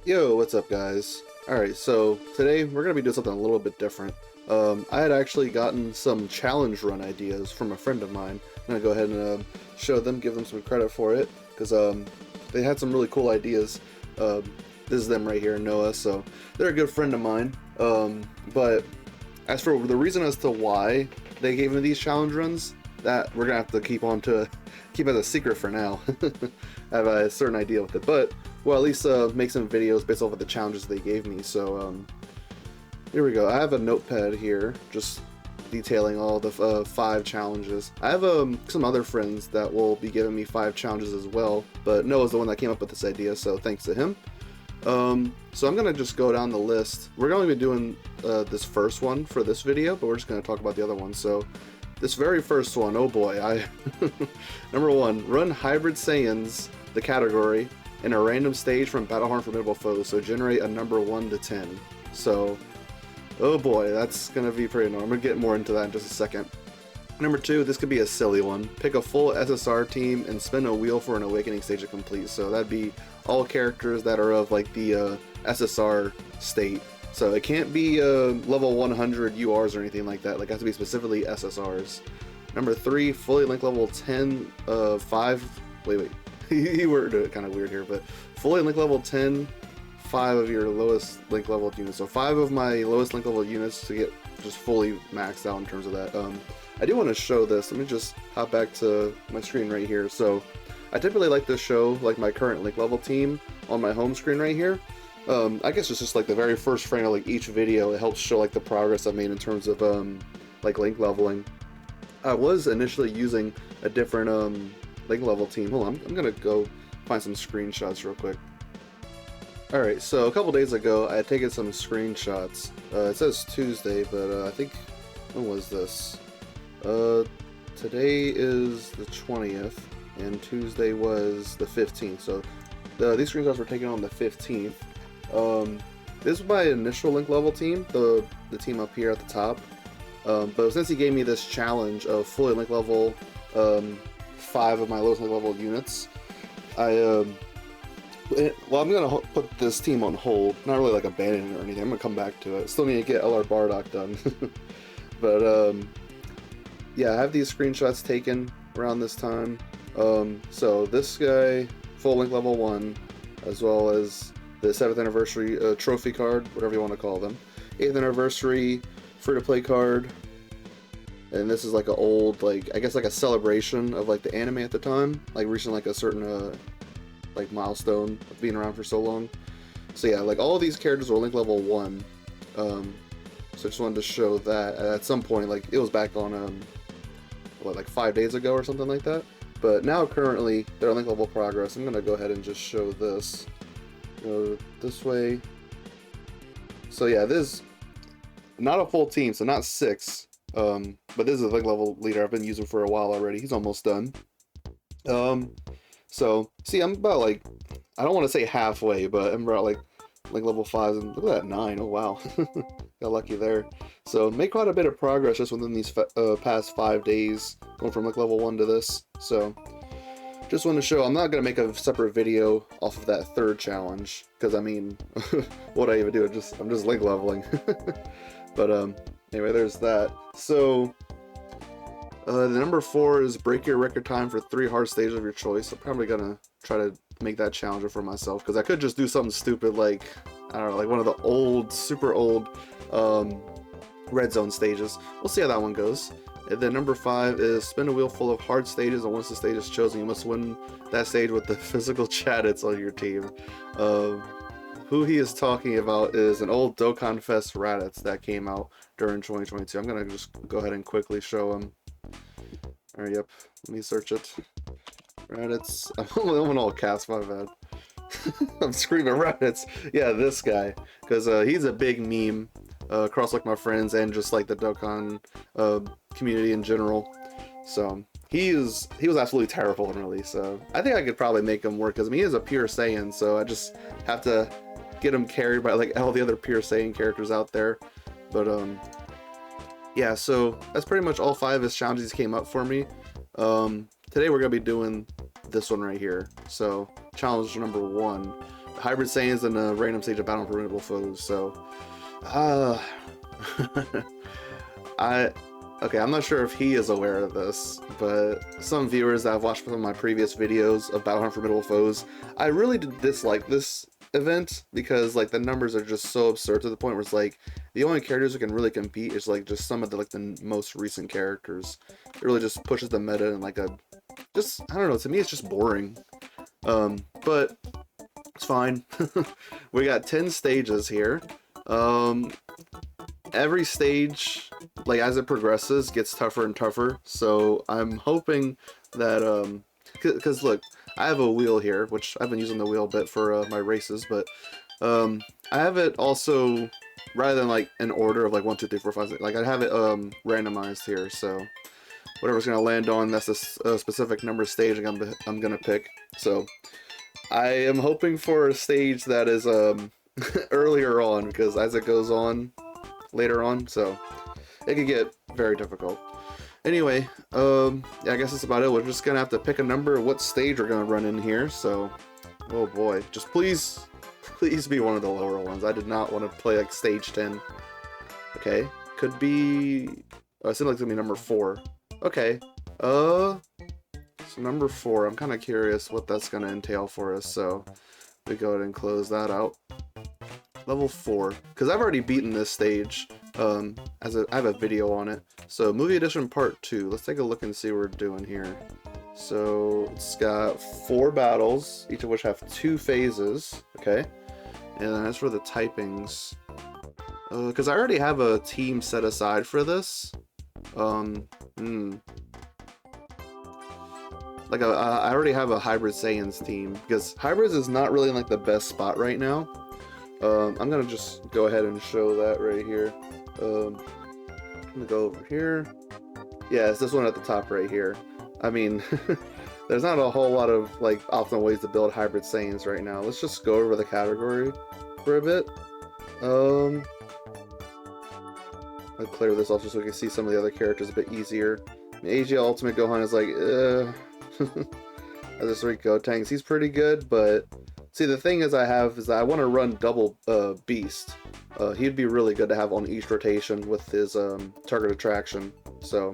Yo, what's up guys? Alright, so today we're going to be doing something a little bit different. I had actually gotten some challenge run ideas from a friend of mine. I'm going to go ahead and show them, give them some credit for it, because they had some really cool ideas. This is them right here, Noah, so they're a good friend of mine. But as for the reason as to why they gave me these challenge runs, that we're going to have to keep as a secret for now. I have a certain idea with it, but well, at least make some videos based off of the challenges they gave me. So here we go. I have a notepad here, just detailing all the 5 challenges. I have some other friends that will be giving me 5 challenges as well, but Noah's the one that came up with this idea, so thanks to him. So I'm gonna just go down the list. We're going to be doing this first one for this video, but we're just gonna talk about the other one. So this very first one, oh boy, number 1, run Hybrid Saiyans, the category, in a random stage from BATTLE-HARDENed Formidable foes, so generate a number 1 to 10. So, oh boy, that's gonna be pretty annoying. I'm gonna get more into that in just a second. Number 2, this could be a silly one. Pick a full SSR team and spin a wheel for an awakening stage to complete. So that'd be all characters that are of like the SSR state. So it can't be level 100 URs or anything like that. Like it has to be specifically SSRs. Number 3, fully link level 10, 5. Wait. He worded it kind of weird here, but fully link level 10, 5 of your lowest link level units. So 5 of my lowest link level units to get just fully maxed out in terms of that. I do want to show this. Let me just hop back to my screen right here. So I typically like to show like my current link level team on my home screen right here. I guess it's just like the very first frame of like each video. It helps show like the progress I've made in terms of like link leveling. I was initially using a different link level team. Hold on, I'm gonna go find some screenshots real quick. Alright, so a couple days ago I had taken some screenshots. It says Tuesday, but I think, when was this? Today is the 20th, and Tuesday was the 15th, so these screenshots were taken on the 15th. This was my initial link level team, the team up here at the top. But since he gave me this challenge of fully link level 5 of my lowest link level units, well, I'm gonna put this team on hold. Not really like abandoning it or anything. I'm gonna come back to it. Still need to get LR Bardock done. But yeah, I have these screenshots taken around this time. So this guy, full link level 1, as well as the 7th anniversary trophy card, whatever you want to call them. 8th anniversary free-to-play card. And this is like an old, like, I guess like a celebration of like the anime at the time, like reaching like a certain like milestone of being around for so long. So yeah, like all of these characters were link level 1. So I just wanted to show that at some point, like it was back on what, like 5 days ago or something like that. But now currently they're link level progress. I'm gonna go ahead and just show this. Go this way. So yeah, this is not a full team, so not 6. But this is a link level leader I've been using for a while already. He's almost done. So see, I'm about like, I don't want to say halfway, but I'm about like level 5, and look at that 9. Oh wow, got lucky there. So make quite a bit of progress just within these past 5 days, going from like level 1 to this. So just want to show, I'm not gonna make a separate video off of that 3rd challenge, because I mean, what I even do? I'm just link leveling. But anyway, there's that. So the number 4 is break your record time for 3 hard stages of your choice. I'm probably gonna try to make that challenger for myself, because I could just do something stupid like, I don't know, like one of the old, super old red zone stages. We'll see how that one goes. And then number 5 is spin a wheel full of hard stages, and once the stage is chosen, you must win that stage with the physical chattits on your team. Who he is talking about is an old Dokkan Fest Raditz that came out during 2022. I'm gonna just go ahead and quickly show him. Alright, yep, let me search it. Raditz. I'm in all caps, my bad. I'm screaming Raditz. Yeah, this guy, because he's a big meme across like my friends and just like the Dokkan community in general. So he was absolutely terrible in release. So I think I could probably make him work, because I mean, he is a pure Saiyan, so I just have to get him carried by like all the other pure Saiyan characters out there. But yeah, so that's pretty much all 5 of his challenges came up for me. Today we're gonna be doing this one right here. So challenge number 1, Hybrid Saiyans in a random stage of Battle Formidable Foes. So, okay, I'm not sure if he is aware of this, but some viewers that have watched some of my previous videos of Battle Formidable Foes, I really did dislike this event because like the numbers are just so absurd to the point where it's like the only characters who can really compete is like just some of the the most recent characters. It really just pushes the meta in like a just, I don't know, to me it's just boring. But it's fine. We got 10 stages here. Every stage, like as it progresses, gets tougher and tougher. So I'm hoping that because look, I have a wheel here, which I've been using the wheel a bit for my races, but I have it also, rather than like an order of like 1, 2, 3, 4, 5, 6, like I have it randomized here. So whatever's gonna land on, that's a specific number stage I'm gonna pick. So I am hoping for a stage that is earlier on, because as it goes on later on, so it could get very difficult. Anyway, yeah, I guess that's about it. We're just gonna have to pick a number of what stage we're gonna run in here. So, oh boy, just please be one of the lower ones. I did not want to play like stage 10. Okay, could be. Oh, it seems like it's gonna be number 4. Okay, so number 4. I'm kind of curious what that's gonna entail for us. So we go ahead and close that out. Level 4, because I've already beaten this stage. I have a video on it. So movie edition part 2. Let's take a look and see what we're doing here. So it's got 4 battles, each of which have 2 phases. Okay, and then as for the typings, because I already have a team set aside for this. Like I already have a Hybrid Saiyans team, because Hybrids is not really in like the best spot right now. I'm gonna just go ahead and show that right here. I'm gonna go over here. Yeah, it's this one at the top right here. I mean, there's not a whole lot of like optimal ways to build Hybrid Saiyans right now. Let's just go over the category for a bit. I'll clear this off just so we can see some of the other characters a bit easier. I mean, AGL Ultimate Gohan is like, as a 3 Gotenks, he's pretty good, but see, the thing is that I want to run double Beast. He'd be really good to have on each rotation with his target attraction. So,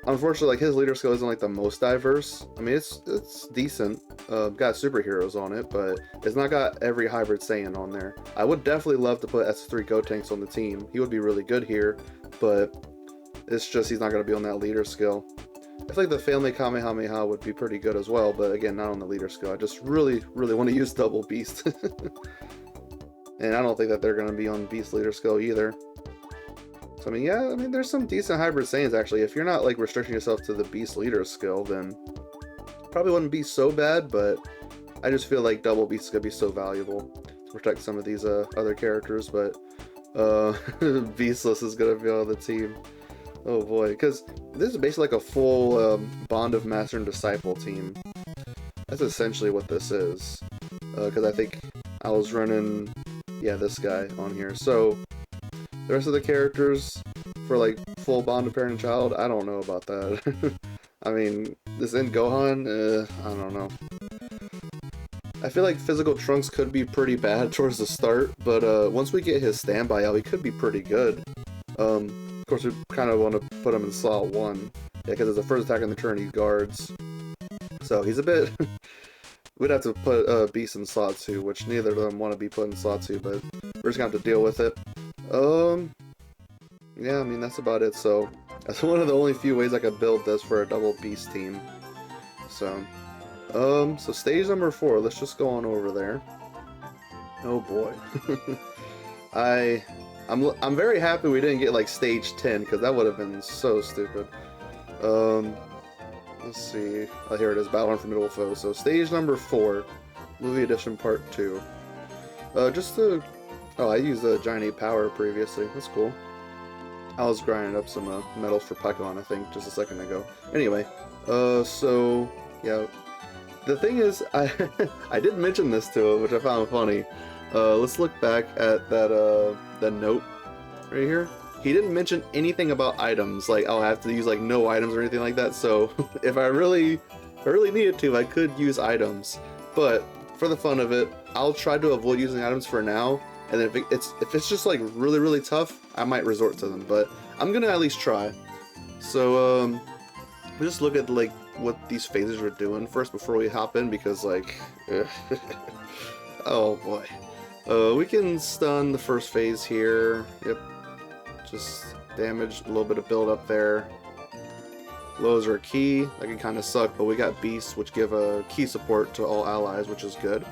unfortunately, like his leader skill isn't like the most diverse. I mean, it's decent. Got superheroes on it, but it's not got every Hybrid Saiyan on there. I would definitely love to put S3 Gotenks on the team. He would be really good here, but it's just he's not going to be on that leader skill. I feel like the Family Kamehameha would be pretty good as well, but again, not on the leader skill. I just really want to use double Beast. And I don't think that they're going to be on Beast leader skill either. So I mean, yeah, I mean, there's some decent Hybrid Saiyans actually. If you're not like restricting yourself to the Beast leader skill, then probably wouldn't be so bad, but I just feel like double Beast is going to be so valuable to protect some of these other characters, but Beastless is going to be on the team. Oh boy, because this is basically like a full Bond of Master and Disciple team. That's essentially what this is. Because I think I was running, yeah, this guy on here. So the rest of the characters for like full Bond of Parent and Child, I don't know about that. I mean, this in Gohan, I don't know. I feel like Physical Trunks could be pretty bad towards the start, but once we get his standby out, he could be pretty good. Of course, we kind of want to put him in slot 1, yeah, because it's the first attack in the turn he guards. So he's a bit. We'd have to put Beast in slot 2, which neither of them want to be put in slot 2, but we're just gonna have to deal with it. Yeah, I mean that's about it. So that's one of the only few ways I could build this for a double Beast team. So, so stage number 4. Let's just go on over there. Oh boy, I'm very happy we didn't get like stage 10, because that would have been so stupid. Let's see. Oh, here it is, Battle-Hardened Formidable Foes. So stage number 4, movie edition part 2. Just to, oh, I used the Giant Ape Power previously. That's cool. I was grinding up some medals for Pokemon, I think, just a second ago. Anyway, so yeah, the thing is, I did mention this to him, which I found funny. Let's look back at that the note right here. He didn't mention anything about items, like I'll have to use like no items or anything like that. So if I really needed to, I could use items. But for the fun of it, I'll try to avoid using items for now, and then if it's just like really tough, I might resort to them. But I'm gonna at least try. So we just look at like what these phases are doing first before we hop in, because like oh boy. We can stun the first phase here. Yep. Just damage, a little bit of build up there. Lows are key. That can kind of suck, but we got beasts, which give a key support to all allies, which is good.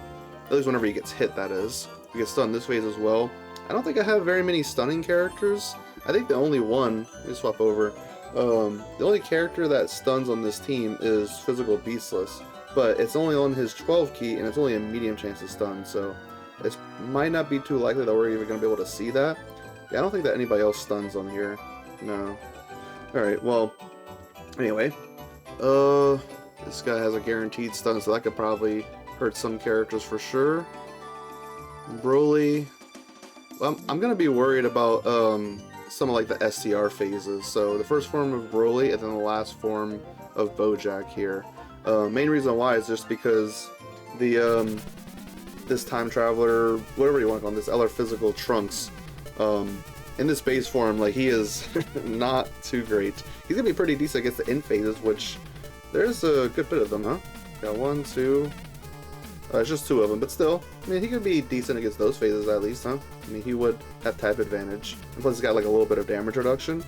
At least whenever he gets hit, that is. We get stunned this phase as well. I don't think I have very many stunning characters. I think the only one, let me swap over. The only character that stuns on this team is Physical Beastless, but it's only on his 12 key, and it's only a medium chance to stun, so it might not be too likely that we're even going to be able to see that. Yeah, I don't think that anybody else stuns on here. No. Alright, well, anyway. This guy has a guaranteed stun, so that could probably hurt some characters for sure. Broly. Well, I'm going to be worried about some of like the STR phases. So the first form of Broly, and then the last form of Bojack here. Main reason why is just because the this time traveler, whatever you want to call him, this LR Physical Trunks, in this base form, like, he is not too great. He's gonna be pretty decent against the end phases, which there's a good bit of them, huh? Got 1, 2. It's just 2 of them, but still, I mean, he could be decent against those phases at least, huh? I mean, he would have type advantage, and plus he's got like a little bit of damage reduction.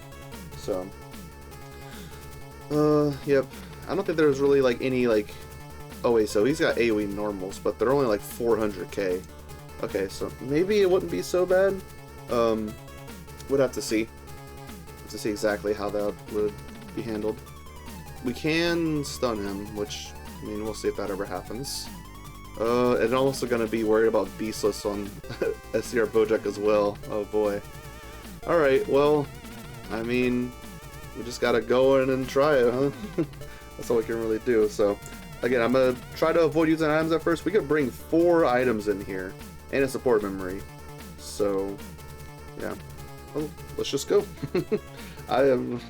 So, yep. I don't think there's really like any like. Oh wait, so he's got AoE normals, but they're only like 400k. Okay, so maybe it wouldn't be so bad. Would have to see. To see exactly how that would be handled. We can stun him, which, I mean, we'll see if that ever happens. And I'm also gonna be worried about Beastless on SCR Bojack as well. Oh boy. Alright, well, I mean, we just gotta go in and try it, huh? That's all we can really do, so. Again, I'm going to try to avoid using items at first. We could bring 4 items in here, and a support memory. So, yeah. Well, let's just go. I am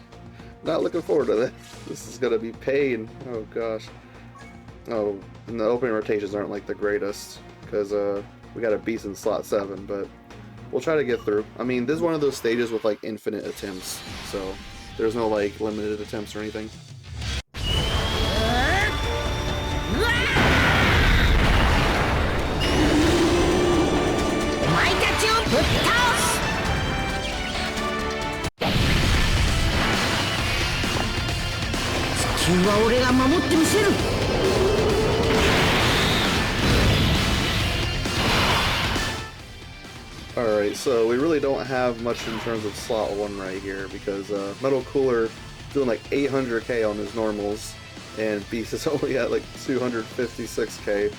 not looking forward to that. This is going to be pain. Oh, gosh. Oh, and the opening rotations aren't like the greatest, because we got a beast in slot 7, but we'll try to get through. I mean, this is one of those stages with like infinite attempts, so there's no like limited attempts or anything. Alright, so we really don't have much in terms of slot 1 right here, because Metal Cooler doing like 800k on his normals, and Beast is only at like 256k,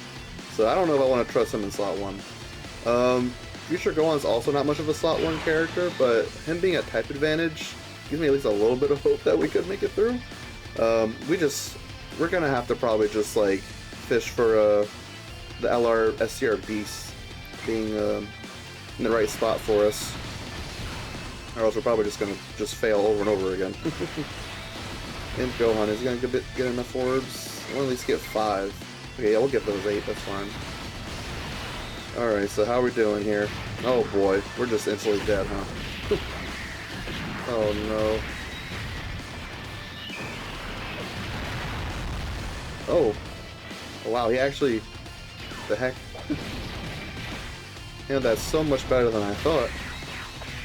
so I don't know if I want to trust him in slot 1. Future Gohan's also not much of a slot 1 character, but him being at type advantage gives me at least a little bit of hope that we could make it through. We're gonna have to probably just like fish for the LR SCR Beast being in the right spot for us, or else we're probably just gonna fail over and over again. And Gohan, is he gonna get enough orbs? We'll at least get 5. Okay, yeah, we'll get those 8, that's fine. Alright, so how are we doing here? Oh boy, we're just instantly dead, huh? Oh no. Oh. Wow, he actually... The heck? Yeah, that's so much better than I thought.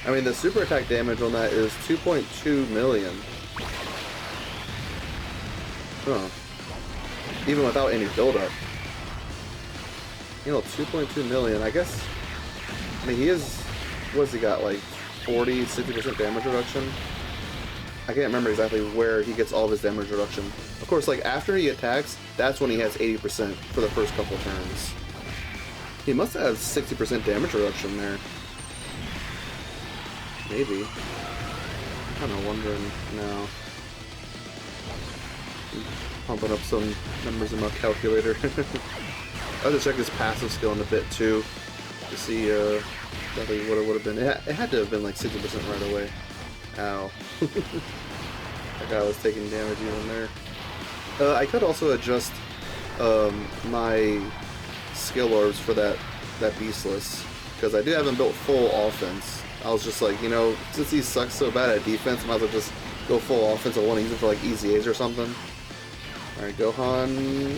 I mean, the super attack damage on that is 2.2 million. Huh. Even without any build-up. You know, 2.2 million, I guess... I mean, he is... What's he got, like 40, 60% damage reduction? I can't remember exactly where he gets all of his damage reduction. Of course, like, after he attacks, that's when he has 80% for the first couple turns. He must have 60% damage reduction there. Maybe. I'm kind of wondering now. Pumping up some numbers in my calculator. I'll have to check his passive skill in a bit too, to see exactly what it would have been. It had to have been like 60% right away. Ow. That guy was taking damage even there. I could also adjust my skill orbs for that beastless, because I do have him built full offense. I was just like, you know, since he sucks so bad at defense, I might as well just go full offense. I want to use it for like easy A's or something. Alright, Gohan.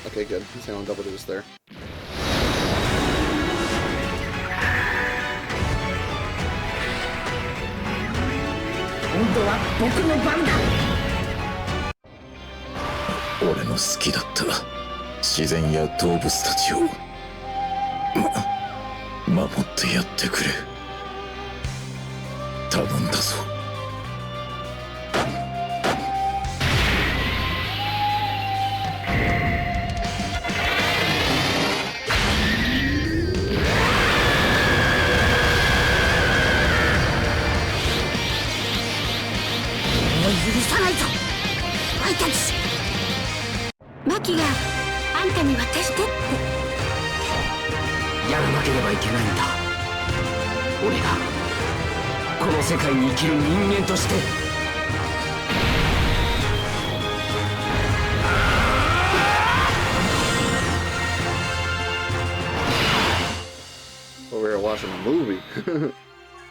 Okay, good. He's handling double deuce there.俺の好きだった自然や動物たちを守ってやってくれ。頼んだぞ。許さないぞお前たち。マキがあんたに渡してって。やらなければいけないんだ。俺がこの世界に生きる人間として。Well, we were watching a movie.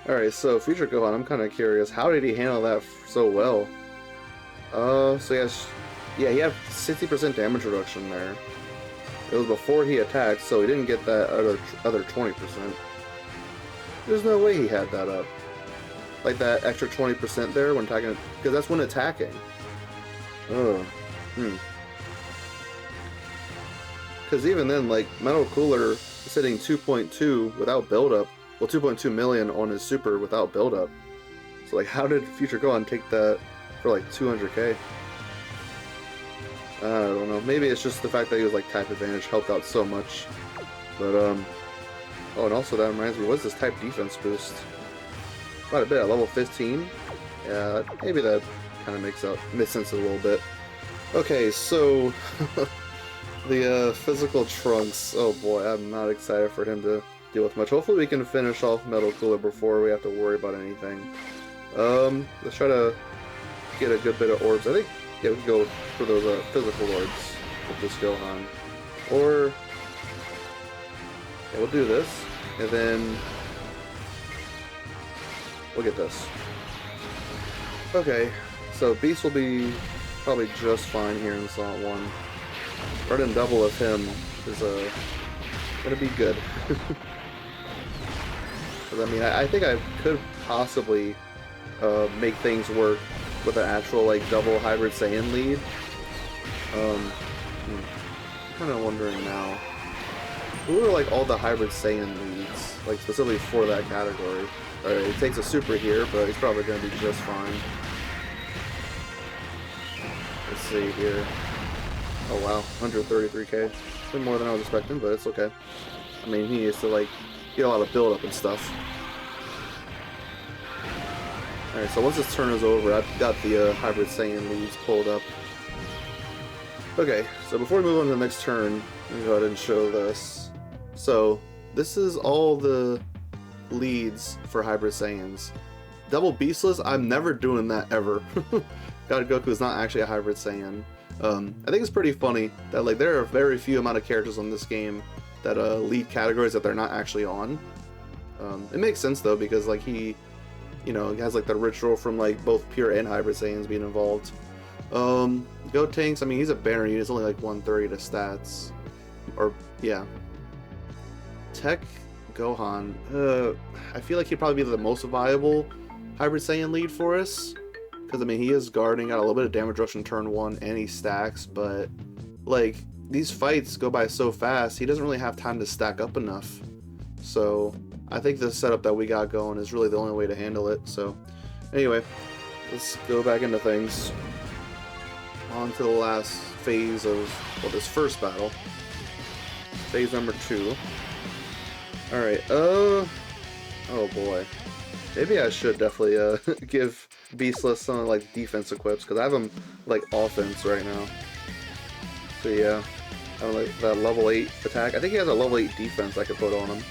Alright, so Future Gohan, I'm kind of curious. How did he handle that so well? So yeah, he had 60% damage reduction there. It was before he attacked, so he didn't get that other 20%. There's no way he had that up. Like that extra 20% there when attacking, because that's when attacking. Oh, Because even then, like, Metal Cooler is hitting 2.2 without buildup. Well, 2.2 million on his super without buildup. So, like, how did Future Gohan take that for, like, 200k? I don't know. Maybe it's just the fact that he was, like, type advantage helped out so much. But, oh, and also that reminds me, what's this type defense boost? Quite a bit at level 15. Yeah, maybe that kind of makes sense a little bit. Okay, so the physical Trunks. Oh boy, I'm not excited for him to deal with much. Hopefully we can finish off Metal Cooler before we have to worry about anything. Let's try to get a good bit of orbs. I think, yeah, we can go for those physical orbs with this Gohan. Or, yeah, we'll do this, and then we'll get this. Okay, so Beast will be probably just fine here in slot 1. Running double of him is gonna be good. I mean, I think I could possibly make things work with an actual like double hybrid Saiyan lead. I'm kind of wondering now, who are like all the hybrid Saiyan leads, like specifically for that category? Alright, he takes a super here, but he's probably gonna be just fine. Let's see here. Oh wow, 133k. A bit more than I was expecting, but it's okay. I mean, he needs to like get a lot of build up and stuff. Alright, so once this turn is over, I've got the hybrid Saiyan leads pulled up. Okay, so before we move on to the next turn, let me go ahead and show this. So, this is all the leads for hybrid Saiyans. Double Beastless, I'm never doing that ever. God Goku is not actually a hybrid Saiyan. I think it's pretty funny that like there are very few amount of characters on this game that lead categories that they're not actually on. It makes sense though, because like he, you know, has like the ritual from like both pure and hybrid Saiyans being involved. Gotenks, I mean, he's a banner unit, it's only like 130 to stats. Or yeah. Tech Gohan, I feel like he'd probably be the most viable hybrid Saiyan lead for us. Because, I mean, he is guarding, got a little bit of damage rush in turn 1, and he stacks, but, like, these fights go by so fast, he doesn't really have time to stack up enough. So, I think the setup that we got going is really the only way to handle it. So, anyway, let's go back into things. On to the last phase of, well, this first battle. Phase number 2. Alright, oh boy. Maybe I should definitely give Beastless some like defense equips, because I have him like offense right now. So yeah, I have like that level 8 attack. I think he has a level 8 defense I could put on him.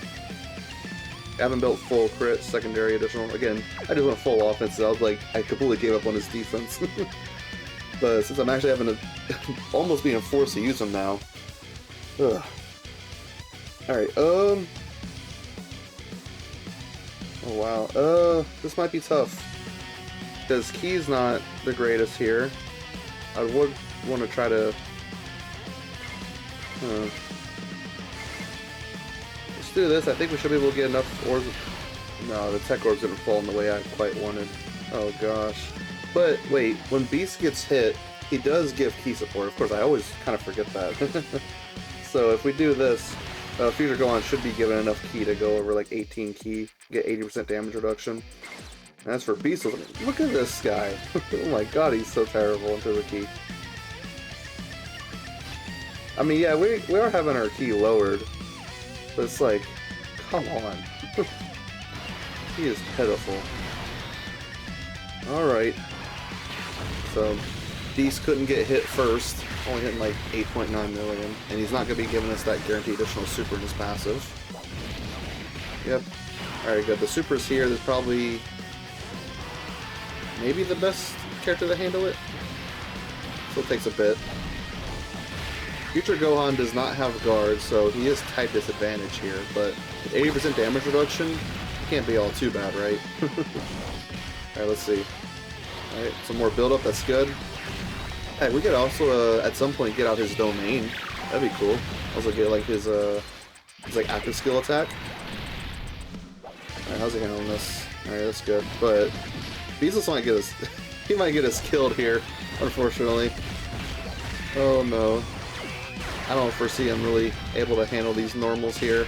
I haven't built full crit, secondary, additional. Again, I just went full offense, so I was like, I completely gave up on his defense. But since I'm actually having to almost being forced to use him now. Ugh. Alright, oh wow, this might be tough. Because Key's not the greatest here. I would want to try to... Let's do this. I think we should be able to get enough orbs. No, the tech orbs didn't fall in the way I quite wanted. Oh gosh. But wait, when Beast gets hit, he does give key support. Of course, I always kind of forget that. So if we do this, Future Gohan should be given enough key to go over like 18 key, get 80% damage reduction. And as for Beast, look at this guy. Oh my god, he's so terrible in terms of key. I mean, yeah, we are having our key lowered, but it's like, come on. He is pitiful. Alright. So, Beast couldn't get hit first, only hitting like 8.9 million, and he's not going to be giving us that guaranteed additional super in his passive. Yep. Alright, good. The super's here. There's probably maybe the best character to handle it. Still takes a bit. Future Gohan does not have guard, so he is type disadvantage here, but 80% damage reduction can't be all too bad, right? Alright, let's see. Alright, some more build-up, that's good. Hey, we could also, at some point, get out his domain. That'd be cool. Also get, like, his like, active skill attack. Alright, how's he handling this? Alright, that's good. But, Beast might get us... he might get us killed here, unfortunately. Oh, no. I don't foresee him really able to handle these normals here.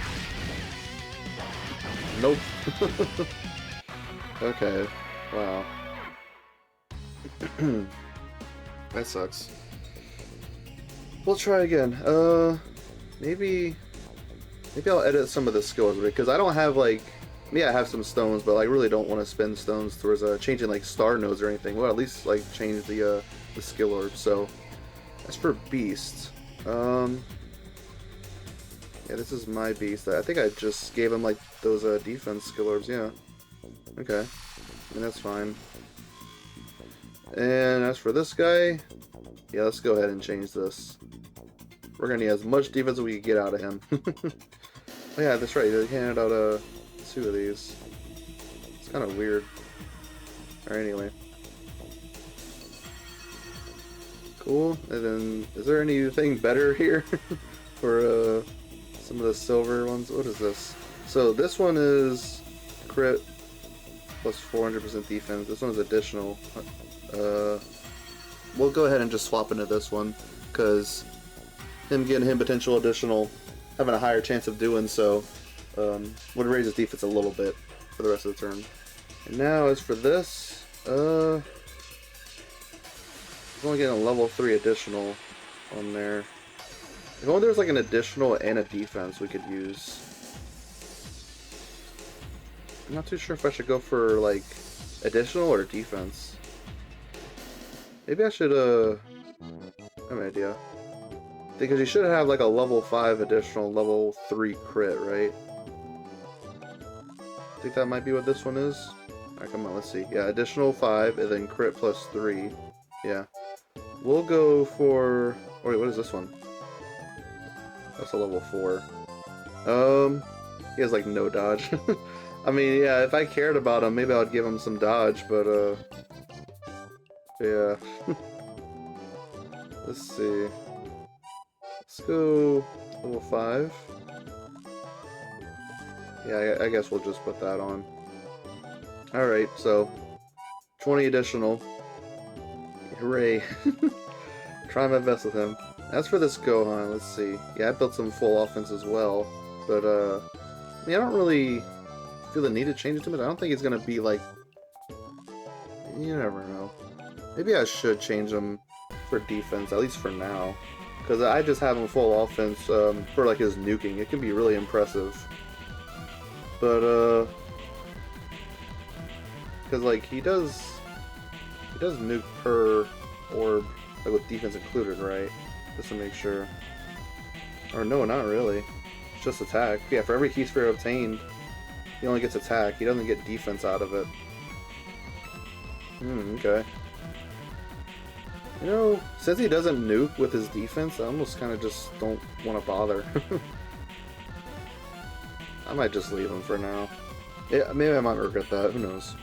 Nope. Okay. Wow. That sucks. We'll try again. Maybe I'll edit some of the skills because I don't have like, yeah, I have some stones, but I really don't want to spend stones towards changing like star nodes or anything. Well, at least like change the skill orb. So as for Beast, yeah, this is my Beast. I think I just gave him like those defense skill orbs. Yeah. Okay. And that's fine. And as for this guy, yeah, let's go ahead and change this. We're gonna need as much defense as we can get out of him. Oh yeah, that's right. They handed out 2 of these. It's kind of weird. Alright, anyway. Cool. And then, is there anything better here for some of the silver ones? What is this? So this one is crit plus 400% defense. This one is additional. We'll go ahead and just swap into this one because him getting him potential additional, having a higher chance of doing so, would raise his defense a little bit for the rest of the turn. And now as for this, he's only getting a level 3 additional on there. If only there's like an additional and a defense we could use. I'm not too sure if I should go for like additional or defense. Maybe I should I have an idea. Because you should have like a level 5 additional level 3 crit, right? I think that might be what this one is. Alright, come on, let's see. Yeah, additional 5 and then crit plus 3. Yeah. We'll go for... Oh wait, what is this one? That's a level 4. He has like no dodge. I mean, yeah, if I cared about him, maybe I would give him some dodge, but yeah. Let's see. Let's go level 5. Yeah, I guess we'll just put that on. Alright, so 20 additional. Hooray. Try my best with him. As for this Gohan, let's see. Yeah, I built some full offense as well. But, I mean, I don't really feel the need to change it too much. I don't think he's gonna be like... You never know. Maybe I should change him for defense, at least for now. Because I just have him full offense for like his nuking. It can be really impressive. But, because like he does nuke per orb, like with defense included, right? Just to make sure. Or no, not really. It's just attack. Yeah, for every key sphere obtained, he only gets attack. He doesn't get defense out of it. Okay. You know, since he doesn't nuke with his defense, I almost kind of just don't want to bother. I might just leave him for now. Yeah, maybe I might regret that. Who knows?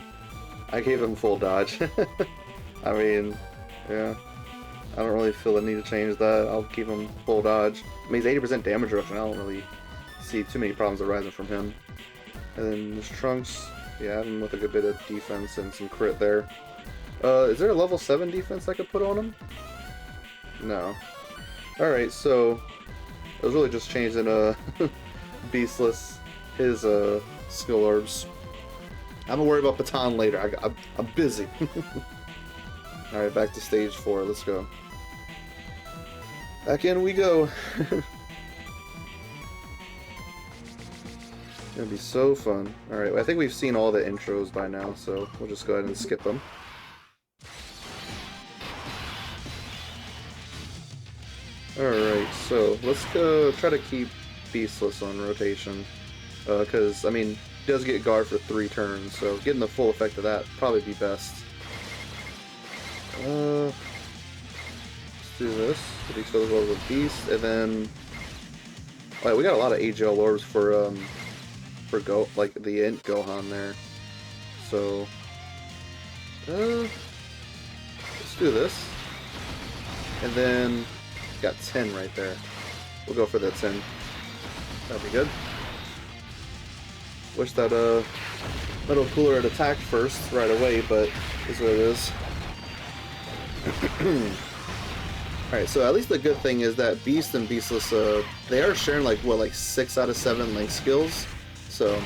I gave him full dodge. I mean, yeah. I don't really feel the need to change that. I'll keep him full dodge. I mean, he's 80% damage reduction. I don't really see too many problems arising from him. And then this Trunks, yeah, I have him with a good bit of defense and some crit there. Is there a level 7 defense I could put on him? No. Alright, so I was really just changing Beastless, his skill orbs. I'm gonna worry about Baton later. I'm busy. Alright, back to stage 4. Let's go. Back in we go. Gonna be so fun. Alright, I think we've seen all the intros by now, so we'll just go ahead and skip them. Alright, so let's go try to keep Beastless on rotation. Because, I mean, he does get guard for 3 turns, so getting the full effect of that would probably be best. Let's do this. He goes well with Beast, and then... Alright, we got a lot of AGL orbs for like the Int Gohan there. So let's do this. And then got 10 right there. We'll go for that 10. That'll be good. Wish that Metal Cooler had attacked first right away, but is what it is. Alright, so at least the good thing is that Beast and Beastless, they are sharing like 6 out of 7 link skills. So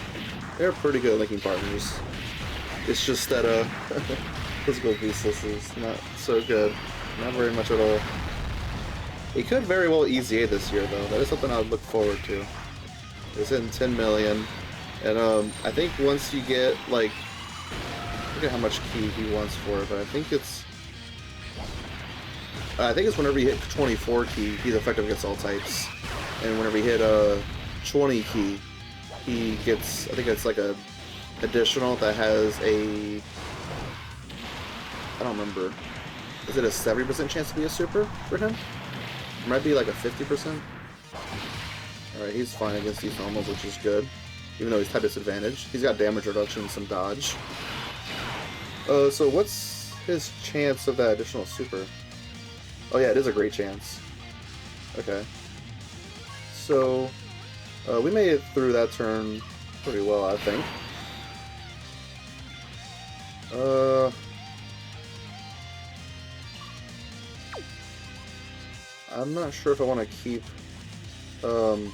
they're pretty good linking partners. It's just that physical Beastless is not so good. Not very much at all. He could very well EZA this year though. That is something I would look forward to. It's in 10 million. And I think once you get like, look at how much key he wants for it, but I think it's whenever you hit 24 key, he's effective against all types. And whenever you hit 20 key, he gets, I think it's like a additional that has a, I don't remember, is it a 70% chance to be a super for him? It might be like a 50%. Alright, he's fine against these normals, which is good. Even though he's type disadvantage. He's got damage reduction and some dodge. So what's his chance of that additional super? Oh yeah, it is a great chance. Okay. So, we made it through that turn pretty well, I think. I'm not sure if I want to keep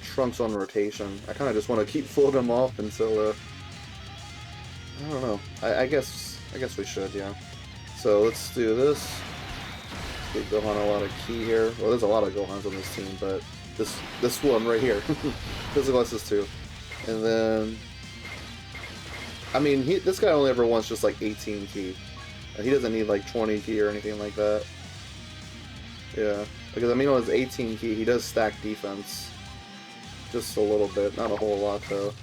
Trunks on rotation. I kind of just want to keep floating him off until I don't know. I guess we should, yeah. So let's do this. Give Gohan a lot of key here. Well, there's a lot of Gohans on this team, but this one right here, Physical SS2, and then I mean this guy only ever wants just like 18 key. He doesn't need like 20 key or anything like that. Yeah, because I mean on his 18 key he does stack defense. Just a little bit, not a whole lot though.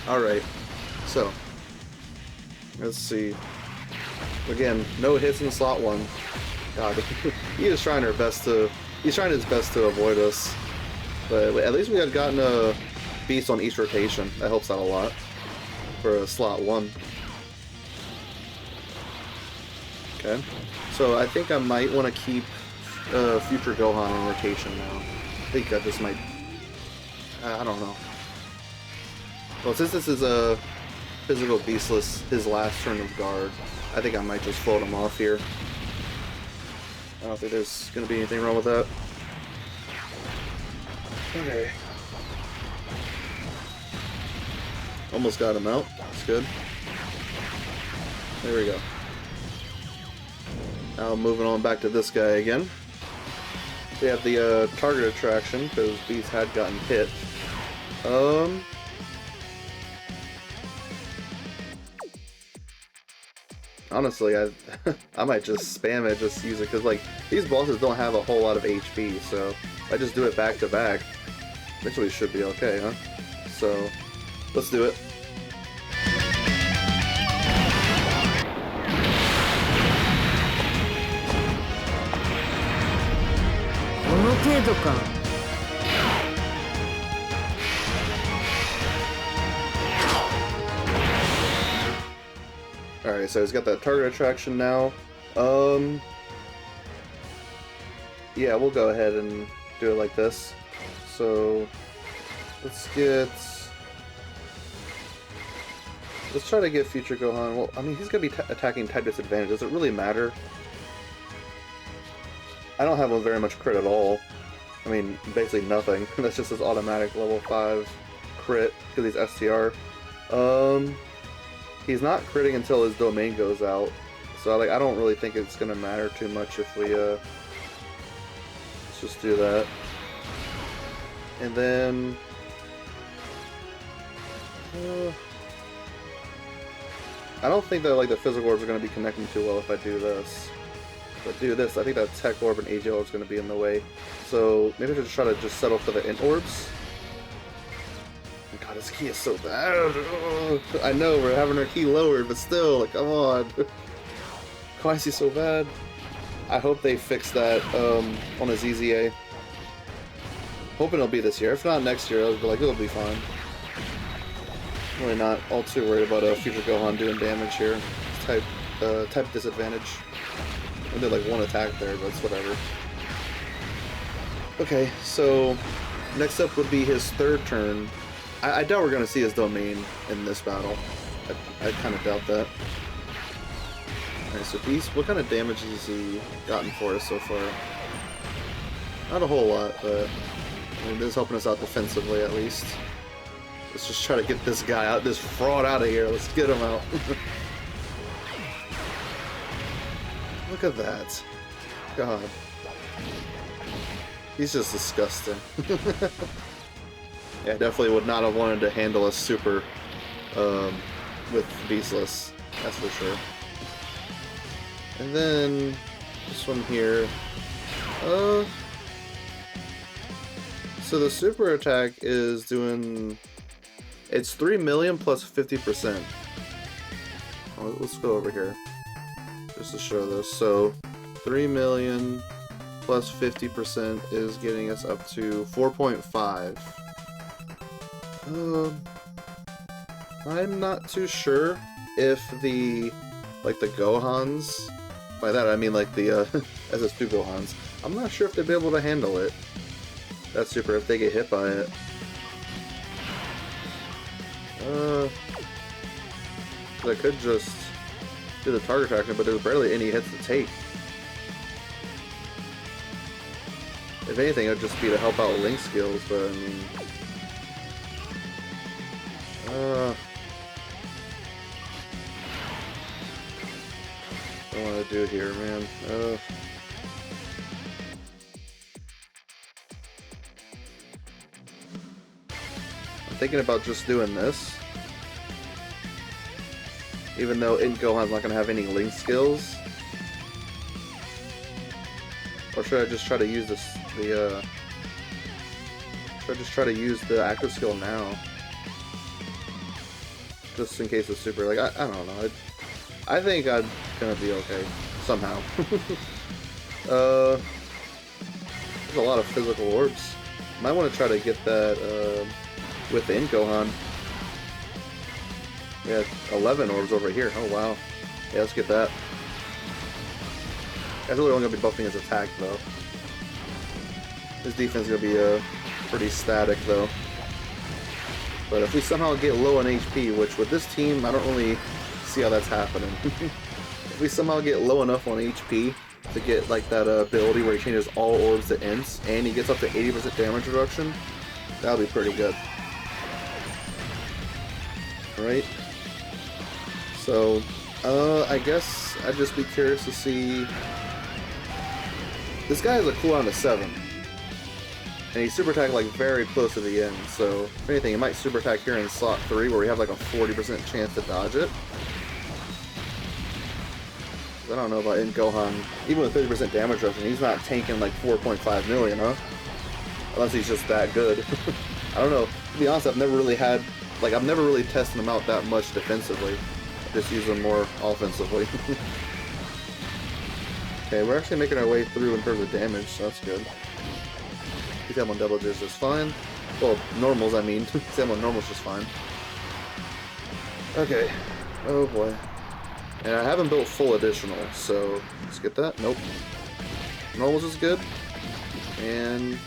Alright, so let's see. Again, no hits in slot 1. God, he is trying his best to avoid us. But at least we had gotten a Beast on each rotation. That helps out a lot for slot 1. Okay, so I think I might want to keep Future Gohan on rotation now. I think I just might. I don't know. Well, since this is a physical Beastless, his last turn of guard, I think I might just float him off here. I don't think there's going to be anything wrong with that. Okay. Almost got him out. That's good. There we go. Now moving on back to this guy again. We have the target attraction because Beast had gotten hit. Honestly, I might just spam it, just use it, because like these bosses don't have a whole lot of HP, so if I just do it back to back, eventually should be okay, huh? So let's do it. Alright, so he's got that target attraction now. Yeah, we'll go ahead and do it like this. So, let's try to get Future Gohan. Well, I mean, he's going to be attacking type disadvantage. Does it really matter? I don't have him very much crit at all. I mean, basically nothing. That's just his automatic level 5 crit, because he's STR. He's not critting until his domain goes out. So, like, I don't really think it's going to matter too much if we, let's just do that. And then... I don't think that, like, the physical orbs are going to be connecting too well if I do this. If I do this, I think that Tech Orb and AJ Orb is going to be in the way. So, maybe I should try to just settle for the Int Orbs. God, this key is so bad. Ugh. I know, we're having our key lowered, but still, like, come on. Why is he so bad? I hope they fix that on his EZA. Hoping it'll be this year. If not next year, I'll be like, it'll be fine. Really not all too worried about a Future Gohan doing damage here. Type disadvantage. I did like one attack there, but it's whatever. Okay, so next up would be his third turn. I doubt we're going to see his domain in this battle. I kind of doubt that. Alright, so Beast, what kind of damage has he gotten for us so far? Not a whole lot, but I mean, this is helping us out defensively at least. Let's just try to get this guy out, this fraud out of here. Let's get him out. Look at that. God. He's just disgusting. Yeah, definitely would not have wanted to handle a super with Beastless. That's for sure. And then this one here. So the super attack is doing... It's 3 million plus 50%. Let's go over here. Just to show this. So 3 million plus 50% is getting us up to 4.5. I'm not too sure if the Gohans, by that I mean like the SS2 Gohans, I'm not sure if they'd be able to handle it. That's super if they get hit by it. I could just do the target traction, but there's barely any hits to take. If anything, it would just be to help out Link skills, but I mean... What do I want to do here, man? I'm thinking about just doing this. Even though Int Gohan's not going to have any Link skills. Or should I just try to use this, should I just try to use the active skill now? Just in case it's super, like, I don't know. I think I'm gonna be okay. Somehow. There's a lot of physical orbs. Might want to try to get that, with the Int Gohan. We had 11 orbs over here. Oh, wow. Yeah, let's get that. That's really only going to be buffing his attack, though. His defense is going to be pretty static, though. But if we somehow get low on HP, which with this team, I don't really see how that's happening. If we somehow get low enough on HP to get like that ability where he changes all orbs to Ints, and he gets up to 80% damage reduction, that'll be pretty good. Alright. So, I guess I'd just be curious to see... This guy has a cooldown of 7. And he super attack like very close to the end, so if anything, he might super attack here in slot 3 where we have like a 40% chance to dodge it. I don't know about Int Gohan. Even with 30% damage reduction, he's not tanking like 4.5 million, huh? Unless he's just that good. I don't know. To be honest, I've never really tested him out that much defensively. I just use him more offensively. Okay, we're actually making our way through in terms of damage, so that's good. He's having on double digits is fine. Well, normals, I mean. He's having on normals just fine. Okay. Oh boy. And I haven't built full additional, so let's get that. Nope. Normals is good. And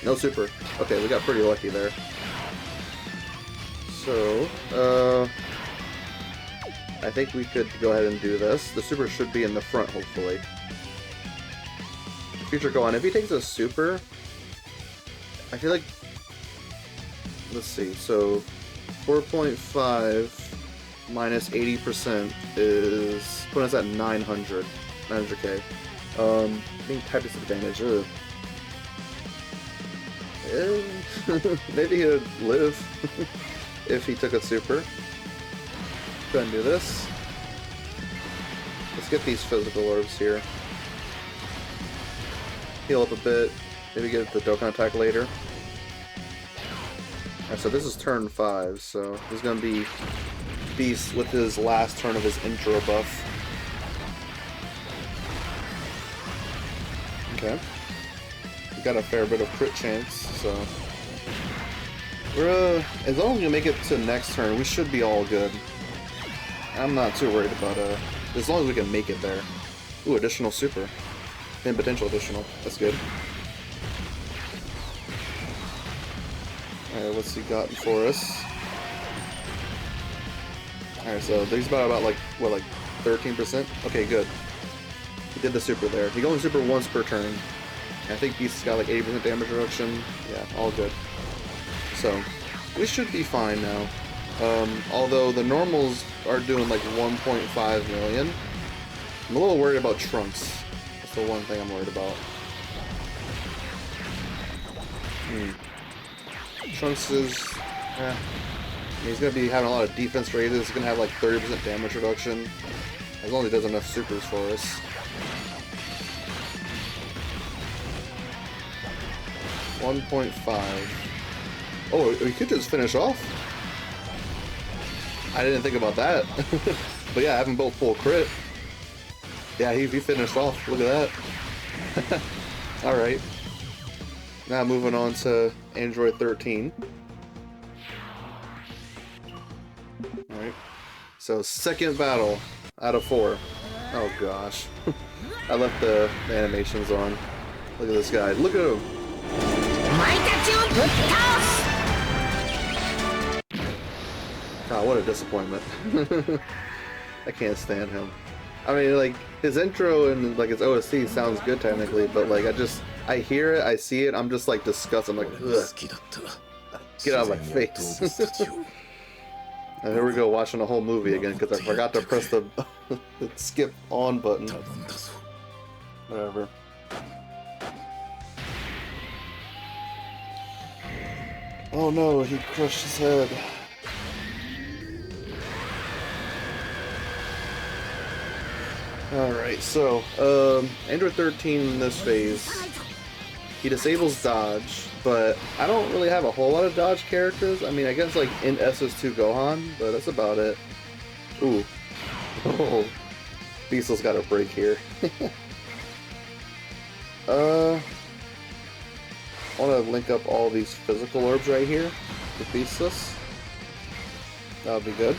no super. Okay, we got pretty lucky there. So, I think we could go ahead and do this. The super should be in the front, hopefully. Future Gohan, if he takes a super, I feel like, let's see, so 4.5 minus 80% is putting us at 900k. Being type disadvantage. Maybe he would live if he took a super. Go ahead and do this. Let's get these physical orbs here. Heal up a bit. Maybe get the Dokkan attack later. Alright, so this is turn 5, so he's gonna be Beast with his last turn of his intro buff. Okay. We got a fair bit of crit chance, so we're as long as we make it to next turn, we should be all good. I'm not too worried about as long as we can make it there. Ooh, additional super. And potential additional. That's good. Alright, what's he got for us? Alright, so he's about like, what, like 13%? Okay, good. He did the super there. He only super once per turn. And I think Beast's got like 80% damage reduction. Yeah, all good. So, we should be fine now. Although the normals are doing like 1.5 million. I'm a little worried about Trunks. That's the one thing I'm worried about. Trunks is... he's going to be having a lot of defense raises. He's going to have like 30% damage reduction. As long as he does enough supers for us. $1.5. Oh, we could just finish off? I didn't think about that. But yeah, having both full crit. Yeah, he finished off. Look at that. Alright. Now moving on to Android 13. Alright. So second battle out of 4. Oh gosh. I left the animations on. Look at this guy. Look at him. God, what a disappointment. I can't stand him. I mean, like, his intro and, like, his OST sounds good technically, but, like, I hear it, I see it, I'm just, like, disgusted. I'm like, ugh. Get out of my face. And here we go, watching the whole movie again, because I forgot to press the skip on button. Whatever. Oh no, he crushed his head. Alright, so, Android 13 in this phase, he disables dodge, but I don't really have a whole lot of dodge characters. I mean, I guess, like, in SS2 Gohan, but that's about it. Ooh. Oh. Diesel's got a break here. I want to link up all these physical orbs right here with Beastless. That would be good.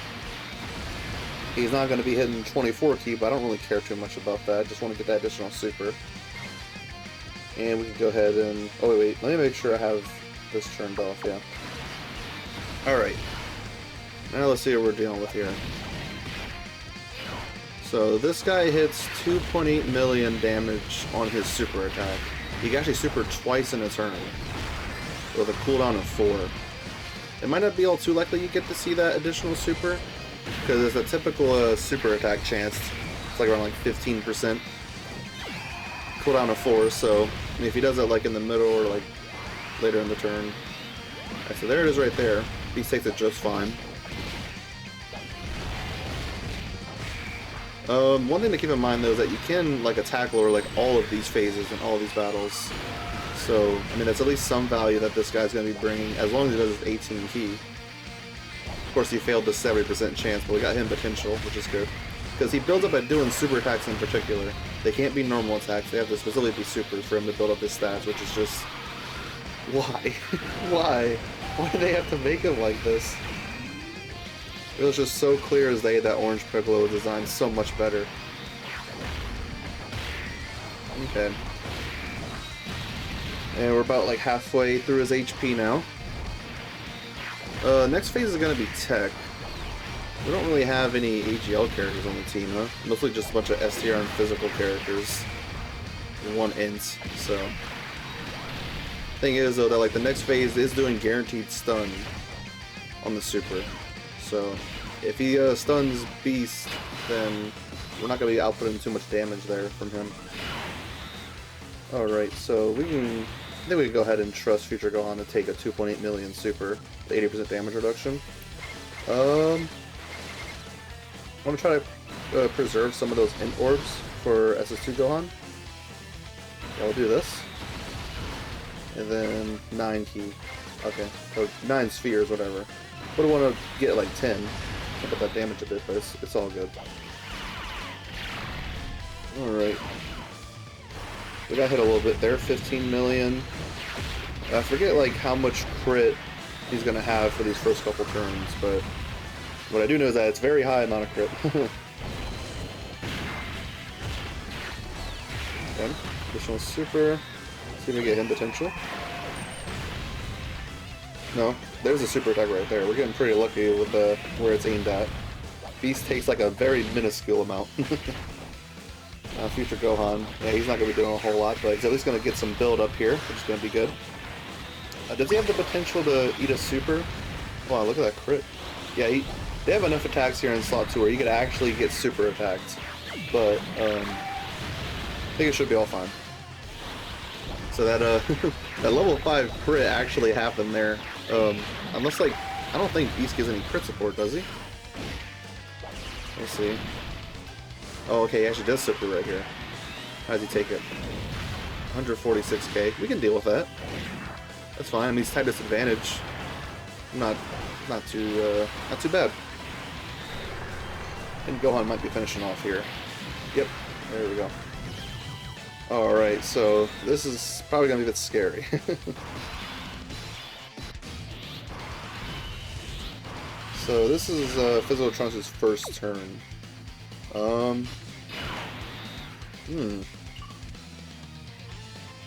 He's not going to be hitting 24 key, but I don't really care too much about that. I just want to get that additional super. And we can go ahead and... Oh, wait. Let me make sure I have this turned off, yeah. Alright. Now let's see what we're dealing with here. So this guy hits 2.8 million damage on his super attack. He can actually super twice in a turn with a cooldown of 4. It might not be all too likely you get to see that additional super, because it's a typical super attack chance. It's like around like 15%. Cooldown of 4, so I mean, if he does it like in the middle or like later in the turn. Okay, so there it is right there. Beast takes it just fine. One thing to keep in mind though is that you can like attack lower like all of these phases and all of these battles. So, I mean, that's at least some value that this guy's going to be bringing, as long as he does his 18 key. Of course, he failed the 70% chance, but we got him potential, which is good. Because he builds up at doing super attacks in particular. They can't be normal attacks, they have to specifically be supers for him to build up his stats, which is just... Why? Why? Why do they have to make him like this? It was just so clear as day that Orange Piccolo was designed so much better. Okay. And we're about like halfway through his HP now. Next phase is going to be Tech. We don't really have any AGL characters on the team, huh? Mostly just a bunch of STR and physical characters. One int, so. Thing is though that like the next phase is doing guaranteed stun on the super. So if he stuns Beast, then we're not going to be outputting too much damage there from him. Alright, so I think we can go ahead and trust Future Gohan to take a 2.8 million super, the 80% damage reduction. I'm going to try to preserve some of those int orbs for SS2 Gohan. Yeah, we'll do this. And then 9 key. Okay, so 9 spheres, whatever. Would want to get like 10. Look at that damage a bit, but it's all good. Alright. We got hit a little bit there, 15 million. I forget like how much crit he's going to have for these first couple turns, but what I do know is that it's very high amount of crit. Okay, additional super. See if we get him potential. No, there's a super attack right there. We're getting pretty lucky with where it's aimed at. Beast takes like a very minuscule amount. Future Gohan, yeah, he's not going to be doing a whole lot, but he's at least going to get some build up here, which is going to be good. Does he have the potential to eat a super? Wow, look at that crit. Yeah, they have enough attacks here in slot 2 where you could actually get super attacked, but I think it should be all fine. So that that level 5 crit actually happened there. Unless like I don't think Beast gives any crit support, does he? Let's see. Oh, okay, he actually does super right here. How does he take it? 146k. We can deal with that. That's fine. I mean, he's type disadvantage. Not too bad. And Gohan might be finishing off here. Yep. There we go. Alright, so this is probably gonna be a bit scary. So this is Physical Trunks' first turn.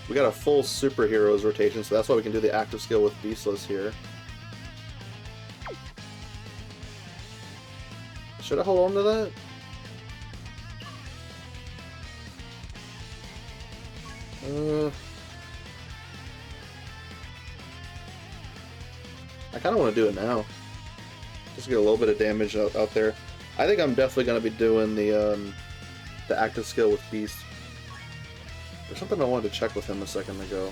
We got a full superheroes rotation, so that's why we can do the active skill with Beastless here. Should I hold on to that? I kind of want to do it now. Just get a little bit of damage out there. I think I'm definitely going to be doing the active skill with Beast. There's something I wanted to check with him a second ago.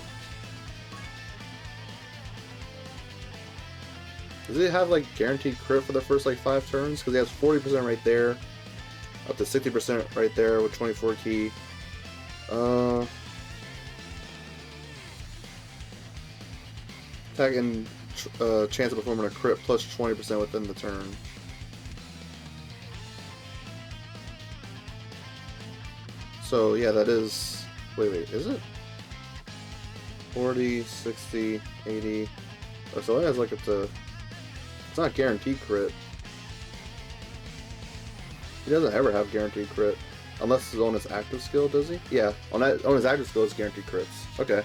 Does he have like guaranteed crit for the first like 5 turns? Because he has 40% right there, up to 60% right there with 24 key. Attack and chance of performing a crit plus 20% within the turn. So yeah, that is. Wait, is it? 40, 60, 80. Oh, so it has like it's not guaranteed crit. He doesn't ever have guaranteed crit. Unless it's on his active skill, does he? Yeah, on his active skill it's guaranteed crits. Okay.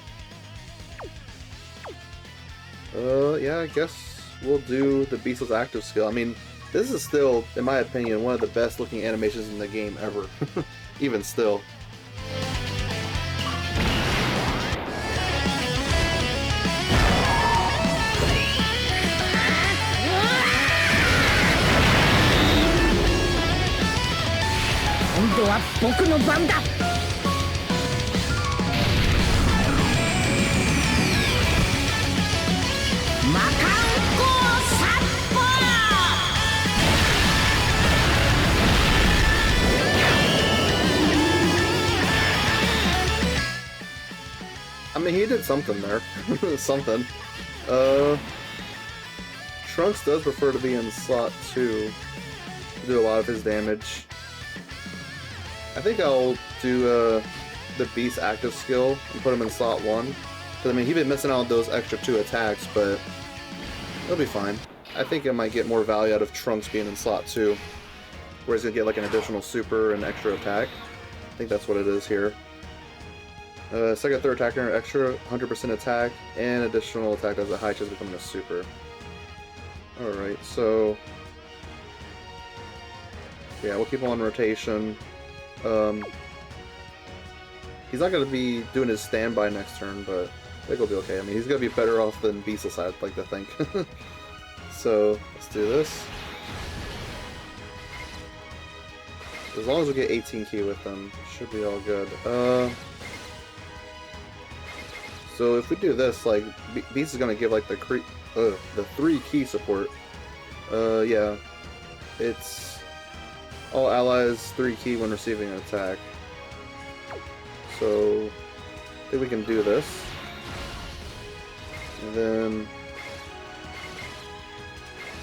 Yeah, I guess we'll do the Beastless active skill. I mean, this is still, in my opinion, one of the best looking animations in the game ever. Even still. I mean, he did something there. Something. Trunks does prefer to be in slot 2 to do a lot of his damage. I think I'll do the Beast active skill and put him in slot 1. Because, I mean, he's been missing out on those extra 2 attacks, but it'll be fine. I think it might get more value out of Trunks being in slot 2, where he's gonna get like an additional super and extra attack. I think that's what it is here. Second, third attacker, extra 100% attack, and additional attack as a high chance of becoming a super. Alright, so yeah, we'll keep him on rotation. He's not going to be doing his standby next turn, but I think he'll be okay. I mean, he's going to be better off than Beastless, I'd like to think. So, let's do this. As long as we get 18 key with them, should be all good. So if we do this, like, Beast is going to give, like, the 3 key support. Yeah. It's all allies 3 key when receiving an attack. So, I think we can do this. And then,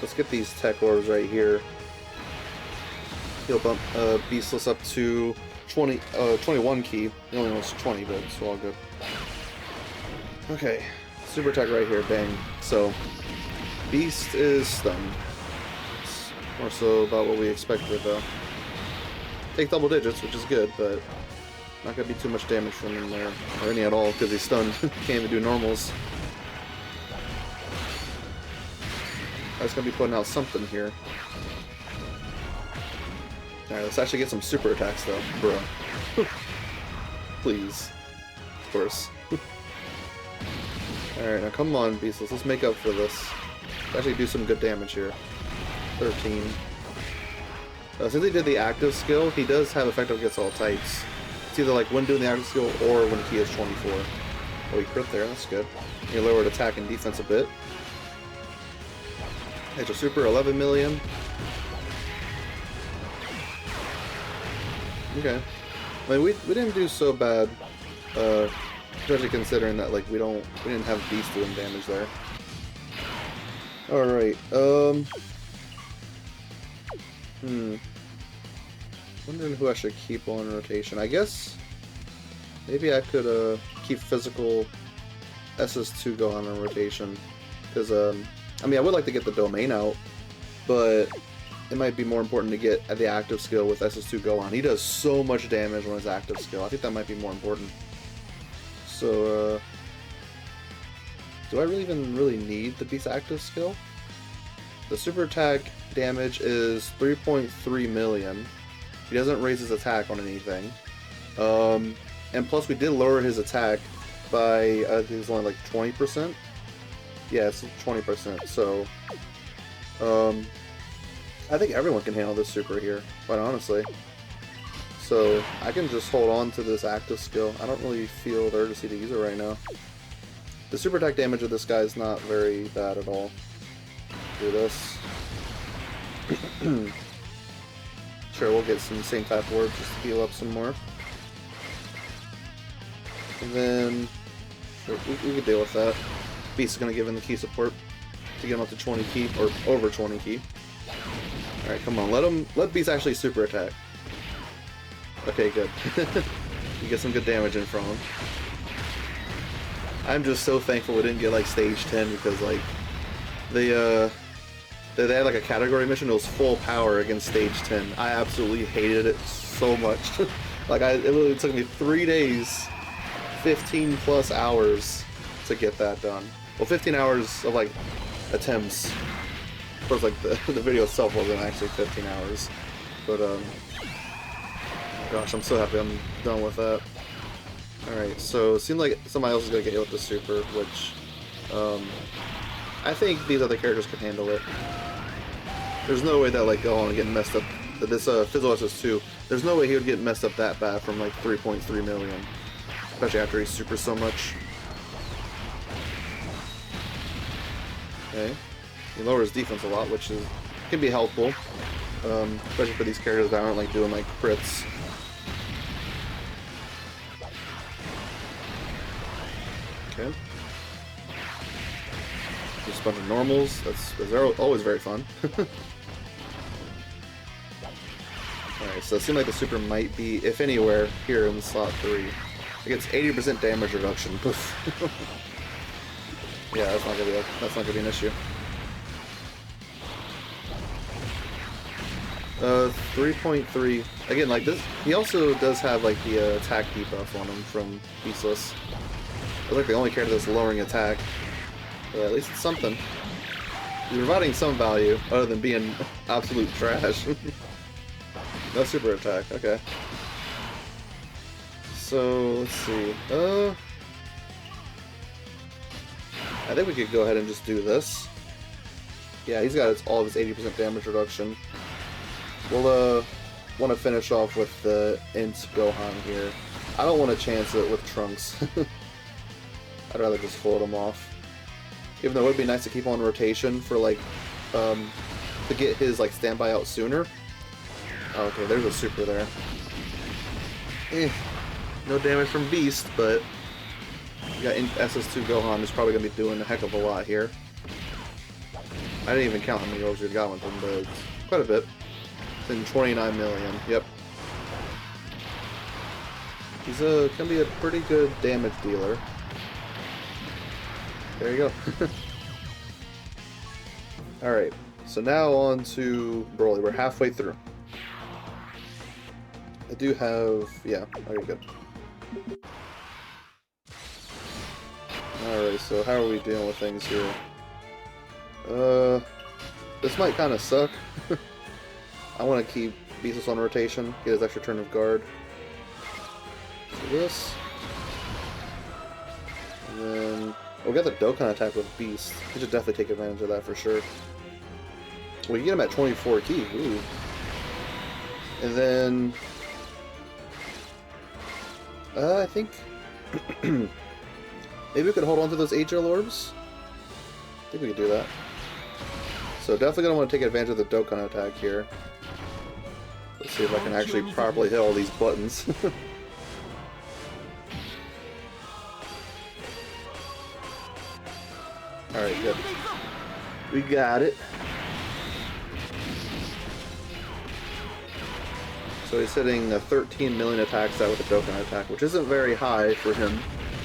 let's get these tech orbs right here. He'll bump Beastless up to 21 key. He only wants 20, but it's all good. Okay, super attack right here, bang. So, Beast is stunned. It's more so about what we expected, though. Take double digits, which is good, but not gonna be too much damage from him there, or any at all, because he's stunned. Can't even do normals. I was gonna be putting out something here. Alright, let's actually get some super attacks though, bro. Please. Of course. Alright, now come on, Beastless. Let's make up for this. Let's actually do some good damage here. 13. Since he did the active skill, he does have effective against all types. It's either like when doing the active skill or when key is 24. Oh, he crit there, that's good. He lowered attack and defense a bit. Extra super, 11 million. Okay. I mean, we didn't do so bad, especially considering that like we didn't have Beast doing damage there. Alright, wondering who I should keep on rotation. I guess maybe I could keep physical SS2 Gohan on rotation, because I mean I would like to get the domain out, but it might be more important to get the active skill with SS2 Gohan. He does so much damage on his active skill. I think that might be more important. So do I even really need the Beast active skill? The super attack damage is 3.3 million. He doesn't raise his attack on anything. And plus we did lower his attack by, I think it's only like 20%? Yeah, it's 20%, so I think everyone can handle this super here, quite honestly. So I can just hold on to this active skill. I don't really feel the urgency to use it right now. The super attack damage of this guy is not very bad at all. Do this. Sure, we'll get some same type orbs just to heal up some more. And then, sure, we can deal with that. Beast is going to give him the key support to get him up to 20 key, or over 20 key. Alright, come on, let Beast actually super attack. Okay, good. You get some good damage in from him. I'm just so thankful we didn't get like stage 10, because like they had like a category mission. It was full power against stage 10. I absolutely hated it so much. Like it literally took me 3 days, 15 plus hours to get that done. Well, 15 hours of like attempts. Of course, like the video itself wasn't actually 15 hours, but gosh, I'm so happy I'm done with that. Alright, so it seems like somebody else is going to get hit with the super, which I think these other characters can handle it. There's no way that like Gohan would get messed up. This Fizzle SS2, there's no way he would get messed up that bad from like 3.3 million. Especially after he supers so much. Okay. He lowers defense a lot, which can be helpful. Especially for these characters that aren't like doing like crits. Okay. Just a bunch of normals. That's always very fun. Alright, so it seems like the super might be, if anywhere, here in slot 3. It gets 80% damage reduction. Yeah, that's not gonna be an issue. 3.3. Again, like this, he also does have like the attack debuff on him from Beastless. It's like the only character that's lowering attack. But at least it's something. He's providing some value, other than being absolute trash. No super attack, okay. So, let's see. I think we could go ahead and just do this. Yeah, he's got all of his 80% damage reduction. We'll, want to finish off with the Int Gohan here. I don't want to chance it with Trunks. I'd rather just hold him off. Even though it would be nice to keep on rotation for, like, to get his, like, standby out sooner. Okay, there's a super there. No damage from Beast, but you got SS2 Gohan who's probably going to be doing a heck of a lot here. I didn't even count how many rolls we got with him, but it's quite a bit. It's in 29 million, yep. He's going to be a pretty good damage dealer. There you go. Alright, so now on to Broly. We're halfway through. I do have... yeah, okay, good. Alright, so how are we dealing with things here? This might kind of suck. I want to keep Beastless on rotation, get his extra turn of guard. So this. And then... we got the Dokkan attack with Beast. We should definitely take advantage of that for sure. We can get him at 24 key. Ooh. And then... I think... maybe we could hold on to those HL orbs? I think we could do that. So definitely going to want to take advantage of the Dokkan attack here. Let's see if I can actually properly hit all these buttons. Alright, good. We got it. So he's hitting 13 million attacks out with the Dokkan attack, which isn't very high for him,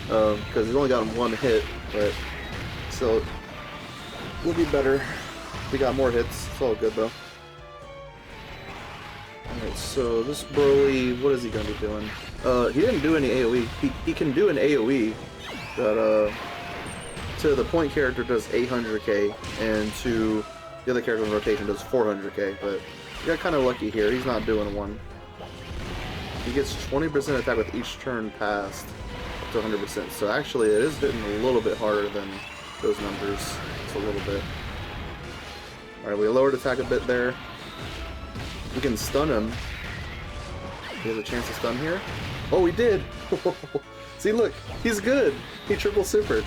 because he's only gotten one hit, but still, will be better. We got more hits, it's all good though. Alright, so this Broly, what is he going to be doing? He didn't do any AoE. He can do an AoE, but to the point character does 800k, and to the other character in rotation does 400k, but he got kind of lucky here. He's not doing one. He gets 20% attack with each turn passed, up to 100%. So actually, it is hitting a little bit harder than those numbers. It's a little bit. Alright, we lowered attack a bit there. We can stun him. He has a chance to stun here. Oh, we did! See, look, he's good. He triple supered.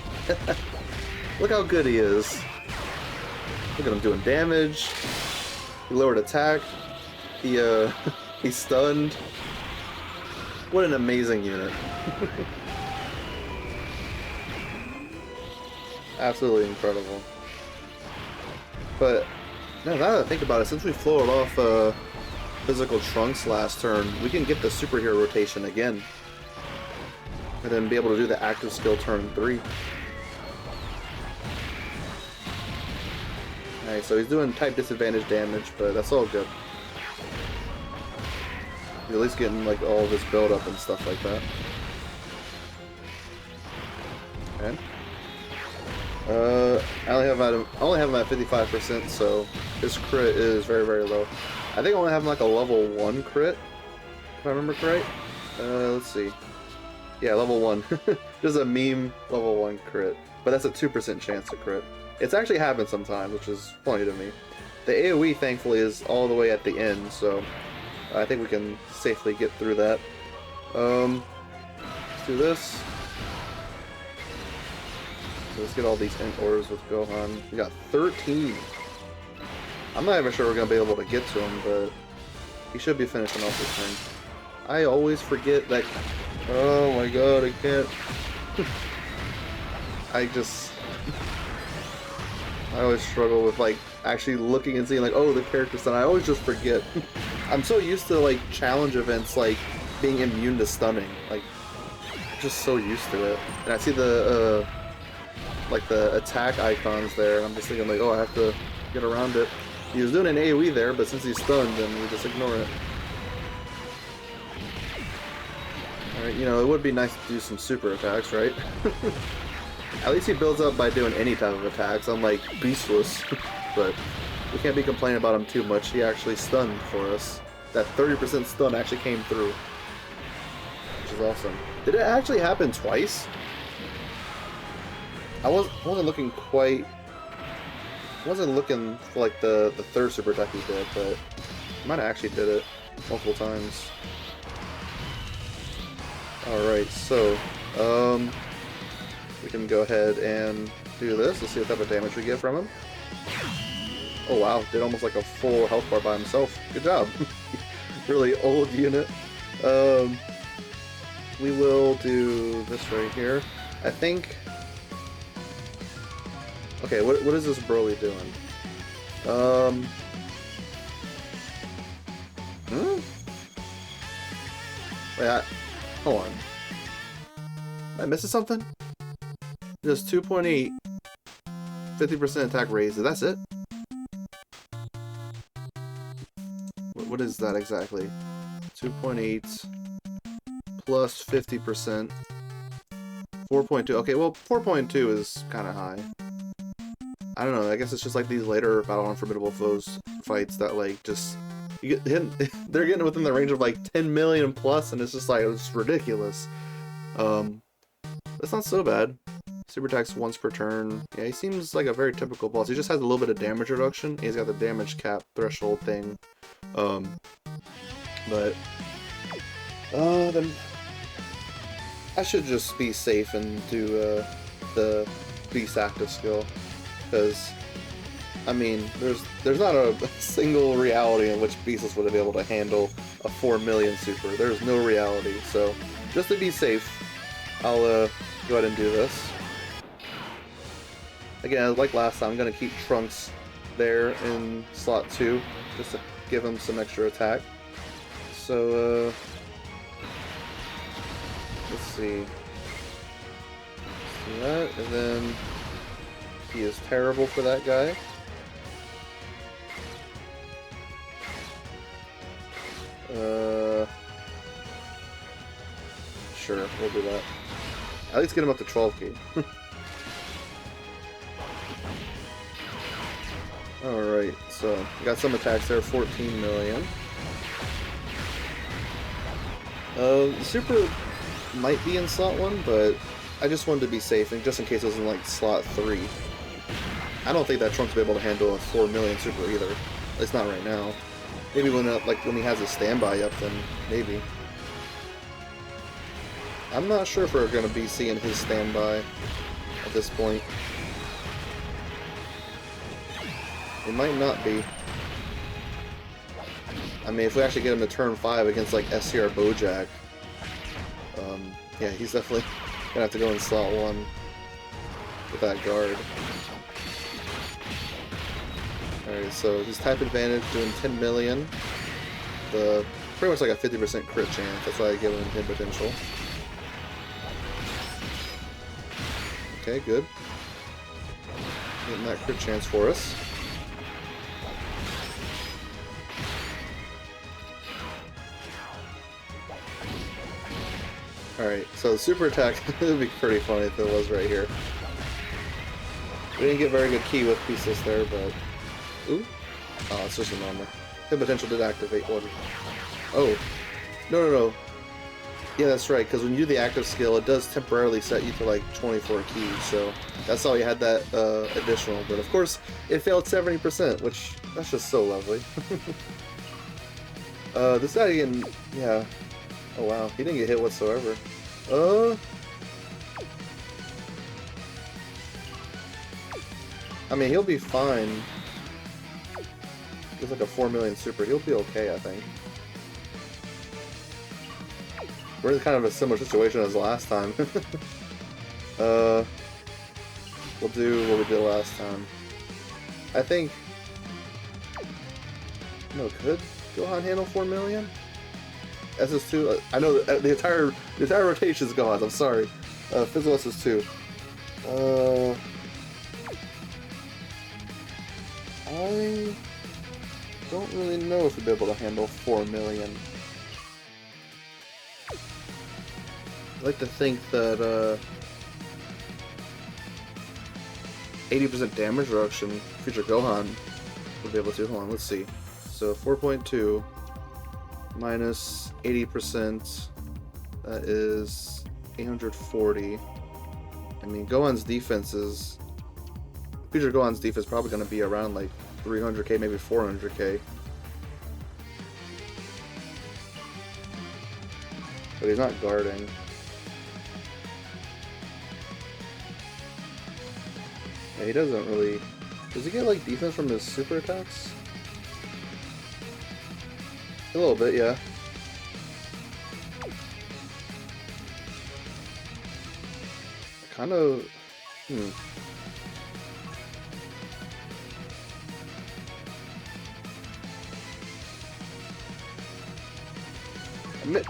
Look how good he is. Look at him doing damage. He lowered attack. He he's stunned. What an amazing unit. Absolutely incredible. But now that I think about it, since we floored off physical Trunks last turn, we can get the superhero rotation again. And then be able to do the active skill turn 3. Alright, so he's doing type disadvantage damage, but that's all good. He's at least getting like all of his build up and stuff like that. Okay. I only have him at 55%, so his crit is very, very low. I think I only have him like a level 1 crit, if I remember correct. Let's see. Yeah, level 1. Just a meme level 1 crit. But that's a 2% chance to crit. It's actually happened sometimes, which is funny to me. The AoE, thankfully, is all the way at the end, so I think we can safely get through that. Let's do this. So let's get all these Int orbs with Gohan. We got 13. I'm not even sure we're going to be able to get to him, but he should be finishing off this thing. I always forget that... oh my god, I can't... I always struggle with, like, actually looking and seeing, like, oh, the character's done. I always just forget. I'm so used to, like, challenge events, like, being immune to stunning. Like, just so used to it. And I see the, like, the attack icons there, and I'm just thinking, like, oh, I have to get around it. He was doing an AoE there, but since he's stunned, then we just ignore it. Alright, you know, it would be nice to do some super attacks, right? At least he builds up by doing any type of attacks, unlike Beastless. But we can't be complaining about him too much. He actually stunned for us. That 30% stun actually came through, which is awesome. Did it actually happen twice? I wasn't looking quite... wasn't looking for like the third super attack he did, but I might have actually did it multiple times. Alright, so we can go ahead and do this. Let's see what type of damage we get from him. Oh wow, did almost like a full health bar by himself. Good job. Really old unit. We will do this right here. I think... Okay, what is this Broly doing? Wait, hold on. Am I missing something? Just 2.8, 50% attack raise. That's it? What is that exactly? 2.8 plus 50%. 4.2. Okay, well, 4.2 is kind of high. I don't know. I guess it's just like these later Battle on Formidable Foes fights that like just you get they're getting within the range of like 10 million plus, and it's just like it's ridiculous. That's not so bad. Super attacks once per turn. Yeah, he seems like a very typical boss. He just has a little bit of damage reduction. He's got the damage cap threshold thing. But then I should just be safe and do the Beast active skill, because I mean there's not a single reality in which Beastless would be able to handle a 4 million super. There's no reality. So just to be safe, I'll go ahead and do this. Again, like last time, I'm going to keep Trunks there in slot 2, just to give him some extra attack. So, let's see. Do that, and then he is terrible for that guy. Sure, we'll do that. At least get him up to 12k. Alright, so we got some attacks there, 14 million. Super might be in slot 1, but I just wanted to be safe, and just in case it was in like slot 3. I don't think that Trunks will be able to handle a 4 million super either. At least not right now. Maybe when when he has a standby up, then maybe. I'm not sure if we're going to be seeing his standby at this point. It might not be. I mean, if we actually get him to turn 5 against like SCR Bojack, yeah, he's definitely gonna have to go in slot 1 with that guard. Alright, so his type advantage doing 10 million. Pretty much like a 50% crit chance. That's why I give him hit potential. Okay, good. Getting that crit chance for us. Alright, so the super attack, it would be pretty funny if it was right here. We didn't get very good key with pieces there, but... Ooh. Oh, it's just a normal. Hit potential did activate one. Oh. No. Yeah, that's right, because when you do the active skill, it does temporarily set you to like 24 keys, so that's how you had that additional. But of course, it failed 70%, which, that's just so lovely. This guy again, yeah. Oh wow, he didn't get hit whatsoever. I mean, he'll be fine. He's like a 4 million super. He'll be okay, I think. We're in kind of a similar situation as last time. We'll do what we did last time. I think... No, could Gohan handle 4 million? SS2, I know the entire rotation is Gohan, I'm sorry. Physical SS2. don't really know if we'd be able to handle 4 million. I'd like to think that 80% damage reduction, future Gohan would be able to. Hold on, let's see. So 4.2 minus 80%, that is 840. I mean, Gohan's defense is... Future Gohan's defense is probably going to be around like 300k, maybe 400k. But he's not guarding. Yeah, he doesn't really... Does he get like defense from his super attacks? A little bit, yeah. Kind of...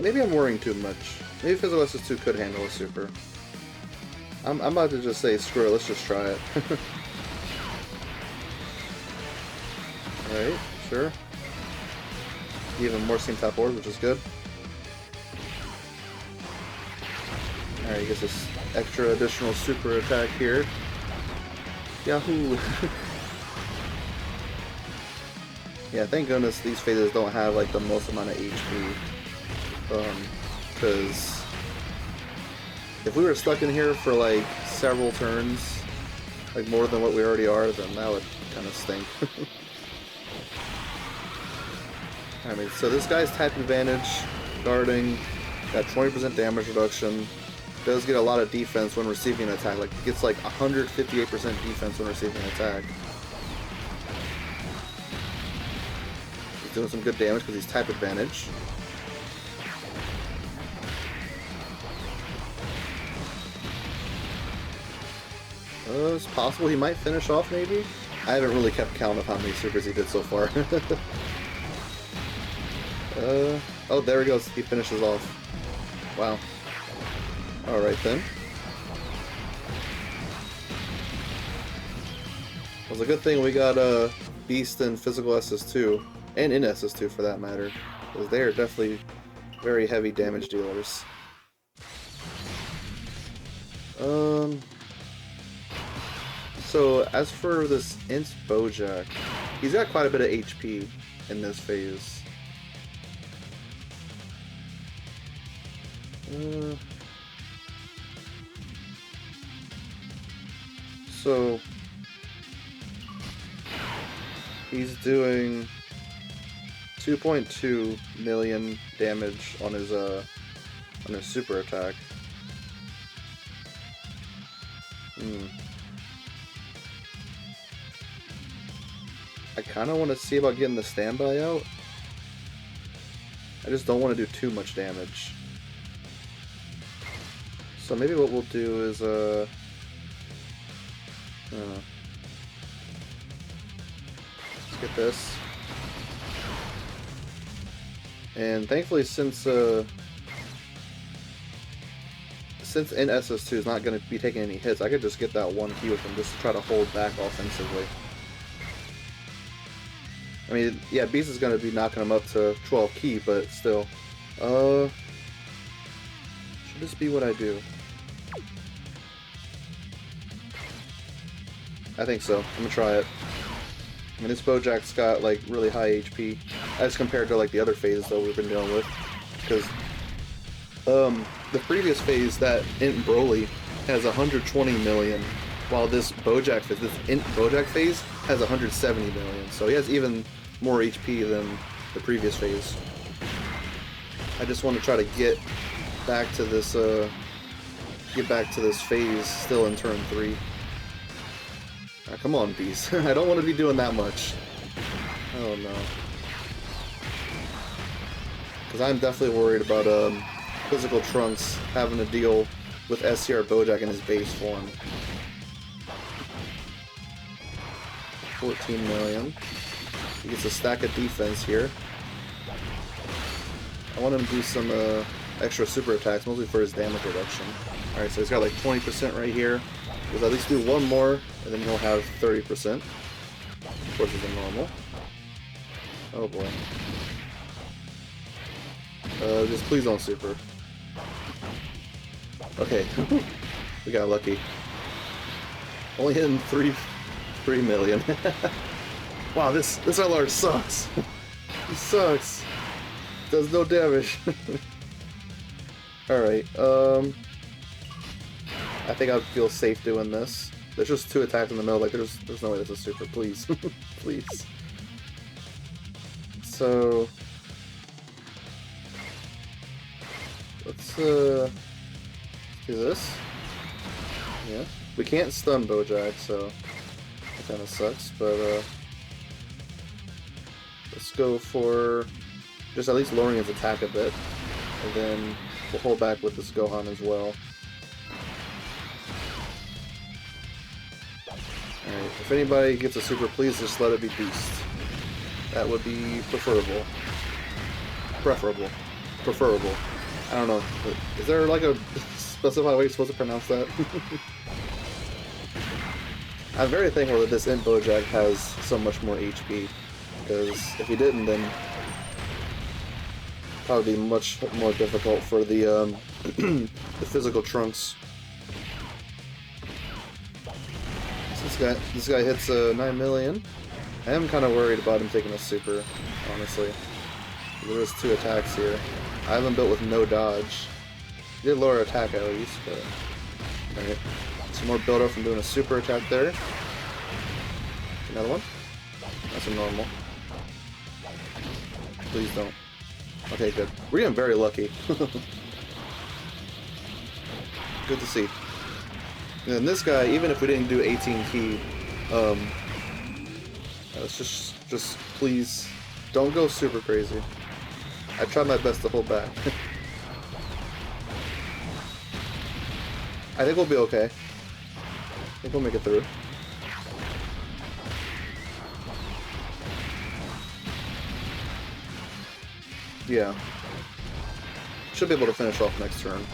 Maybe I'm worrying too much. Maybe Physical SS2 could handle a super. I'm about to just say, screw it, let's just try it. Alright, sure. Even more steam top orbs, which is good. Alright, he gets this extra additional super attack here. Yahoo! Yeah, thank goodness these phases don't have like the most amount of HP. Because if we were stuck in here for like several turns, like more than what we already are, then that would kind of stink. I mean, so this guy's type advantage, guarding, got 20% damage reduction, does get a lot of defense when receiving an attack, like gets like 158% defense when receiving an attack. He's doing some good damage because he's type advantage. It's possible he might finish off, maybe? I haven't really kept count of how many supers he did so far. Oh, there he goes. He finishes off. Wow. Alright then. It was a good thing we got Beast and Physical SS2, and in SS2 for that matter, because they are definitely very heavy damage dealers. So as for this Int Bojack, he's got quite a bit of HP in this phase. So he's doing 2.2 million damage on his super attack. I kind of want to see about getting the standby out. I just don't want to do too much damage. So maybe what we'll do is let's get this. And thankfully, since NSS2 is not going to be taking any hits, I could just get that one key with him just to try to hold back offensively. I mean, yeah, Beast is going to be knocking him up to 12 key, but still. Should this be what I do? I think so. I'm going to try it. I mean, this Bojack's got, like, really high HP as compared to, like, the other phases that we've been dealing with. Because, the previous phase, that Int Broly, has 120 million, while this Bojack phase, this Int Bojack phase, has 170 million. So he has even more HP than the previous phase. I just want to try to get back to this, phase still in turn 3. Come on, Beast. I don't want to be doing that much. Oh no. Because I'm definitely worried about Physical Trunks having to deal with SCR Bojack in his base form. 14 million. He gets a stack of defense here. I want him to do some extra super attacks, mostly for his damage reduction. Alright, so he's got like 20% right here. He'll at least do one more, and then he'll have 30%. Of course, it's normal. Oh boy. Just please don't super. Okay, we got lucky. Only hitting 3 million. Wow, this LR sucks. He sucks. Does no damage. Alright, I think I'd feel safe doing this. There's just 2 attacks in the middle, like there's no way this is super, please. Please. So let's do this. Yeah. We can't stun Bojack, so that kinda sucks, but let's go for just at least lowering his attack a bit. And then we'll hold back with this Gohan as well. Alright, if anybody gets a super, please just let it be Beast. That would be preferable. Preferable. Preferable. I don't know. Is there like a specified way you're supposed to pronounce that? I'm very thankful that this Imp Bojack has so much more HP. Because if he didn't, then probably be much more difficult for the the physical Trunks. So this guy hits 9 million. I am kind of worried about him taking a super, honestly. There was 2 attacks here. I have him built with no dodge. He did lower attack at least, but alright. Some more build up from doing a super attack there. Another one. That's a normal. Please don't. Okay, good. We're getting very lucky. Good to see. And this guy, even if we didn't do 18 key, let's just please don't go super crazy. I tried my best to hold back. I think we'll be okay. I think we'll make it through. Yeah. Should be able to finish off next turn.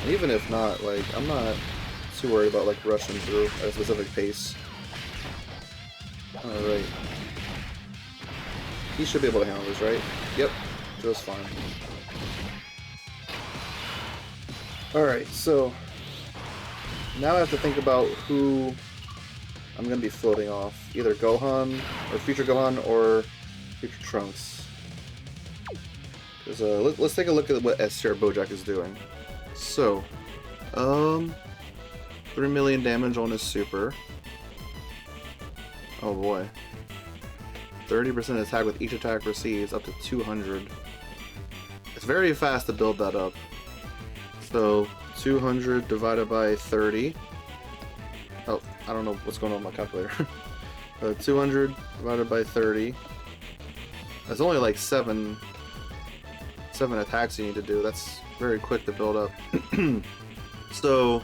And even if not, like, I'm not too worried about, like, rushing through at a specific pace. Alright. He should be able to handle this, right? Yep. Just fine. Alright, so now I have to think about who I'm going to be floating off. Either Gohan, or Future Gohan, or Future Trunks. Because let's take a look at what S tier Bojack is doing. So, 3 million damage on his super. Oh boy. 30% attack with each attack receives, up to 200. It's very fast to build that up. So, 200 divided by 30. Oh, I don't know what's going on with my calculator. 200 divided by 30. That's only like 7 attacks you need to do. That's very quick to build up. So,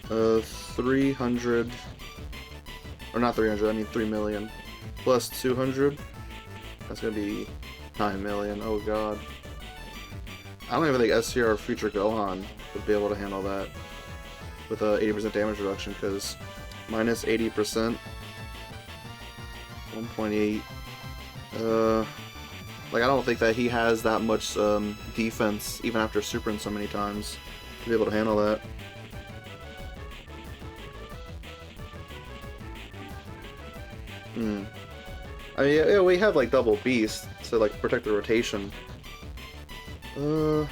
300, or not 300, I mean 3 million, plus 200, that's gonna be 9 million, oh god. I don't even think SCR or Future Gohan would be able to handle that with a 80% damage reduction, because minus 80%, 1.8, like, I don't think that he has that much defense, even after supering so many times, to be able to handle that. I mean, yeah, we have, like, double beast to, like, protect the rotation. 9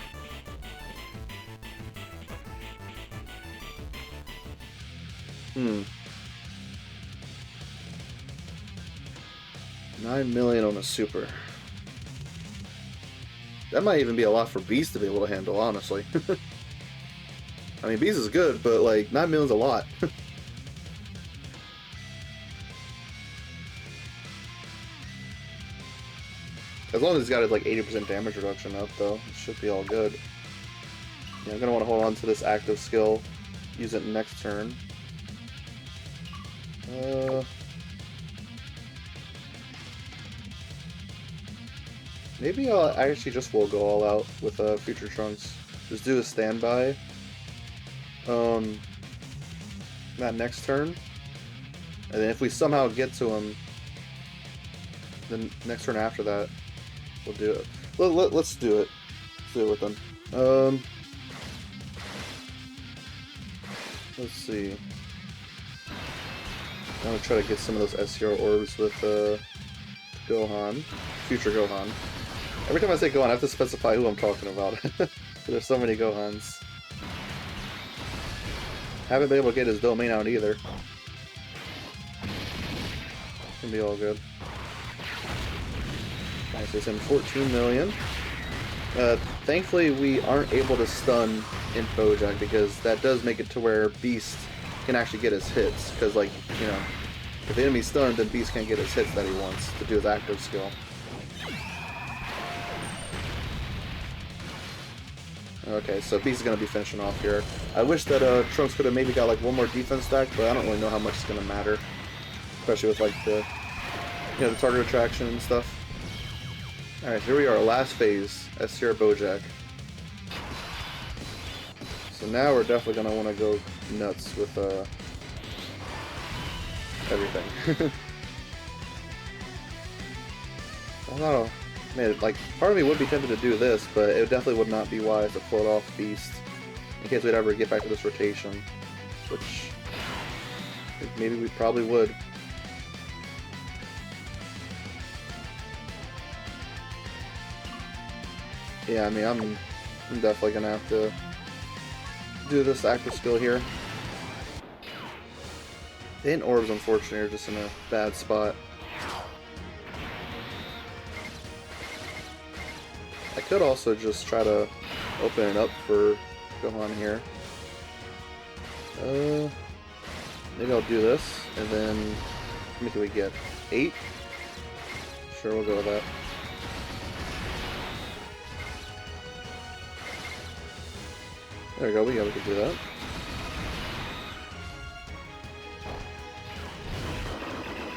million on a super. That might even be a lot for Beast to be able to handle, honestly. I mean, Beast is good, but, like, 9 million's a lot. As long as he's got his, like, 80% damage reduction up, though, it should be all good. Yeah, I'm gonna want to hold on to this active skill, use it next turn. Maybe I actually just will go all out with Future Trunks. Just do a standby. That next turn. And then if we somehow get to him the next turn after that, we'll do it. Let's do it. Let's do it with them. Let's see. I'm gonna try to get some of those SCR orbs with Gohan, future Gohan. Every time I say Gohan, I have to specify who I'm talking about. There's so many Gohans. Haven't been able to get his domain out either. Gonna be all good. Nice, it's in 14 million. Thankfully, we aren't able to stun in Bojack because that does make it to where Beast can actually get his hits. Because, like, you know, if the enemy's stunned, then Beast can't get his hits that he wants to do his active skill. Okay, so Beast is going to be finishing off here. I wish that Trunks could have maybe got like one more defense stack, but I don't really know how much it's going to matter. Especially with like the, you know, the target attraction and stuff. Alright, here we are, last phase, SCR Bojack. So now we're definitely going to want to go nuts with everything. I don't know. Man, like, part of me would be tempted to do this, but it definitely would not be wise to float off Beast in case we'd ever get back to this rotation, which maybe we probably would. Yeah, I mean, I'm definitely gonna have to do this active skill here. And orbs, unfortunately, are just in a bad spot. I could also just try to open it up for Gohan here. Maybe I'll do this, and then how many can we get? 8? Sure, we'll go with that. There we go, we can do that.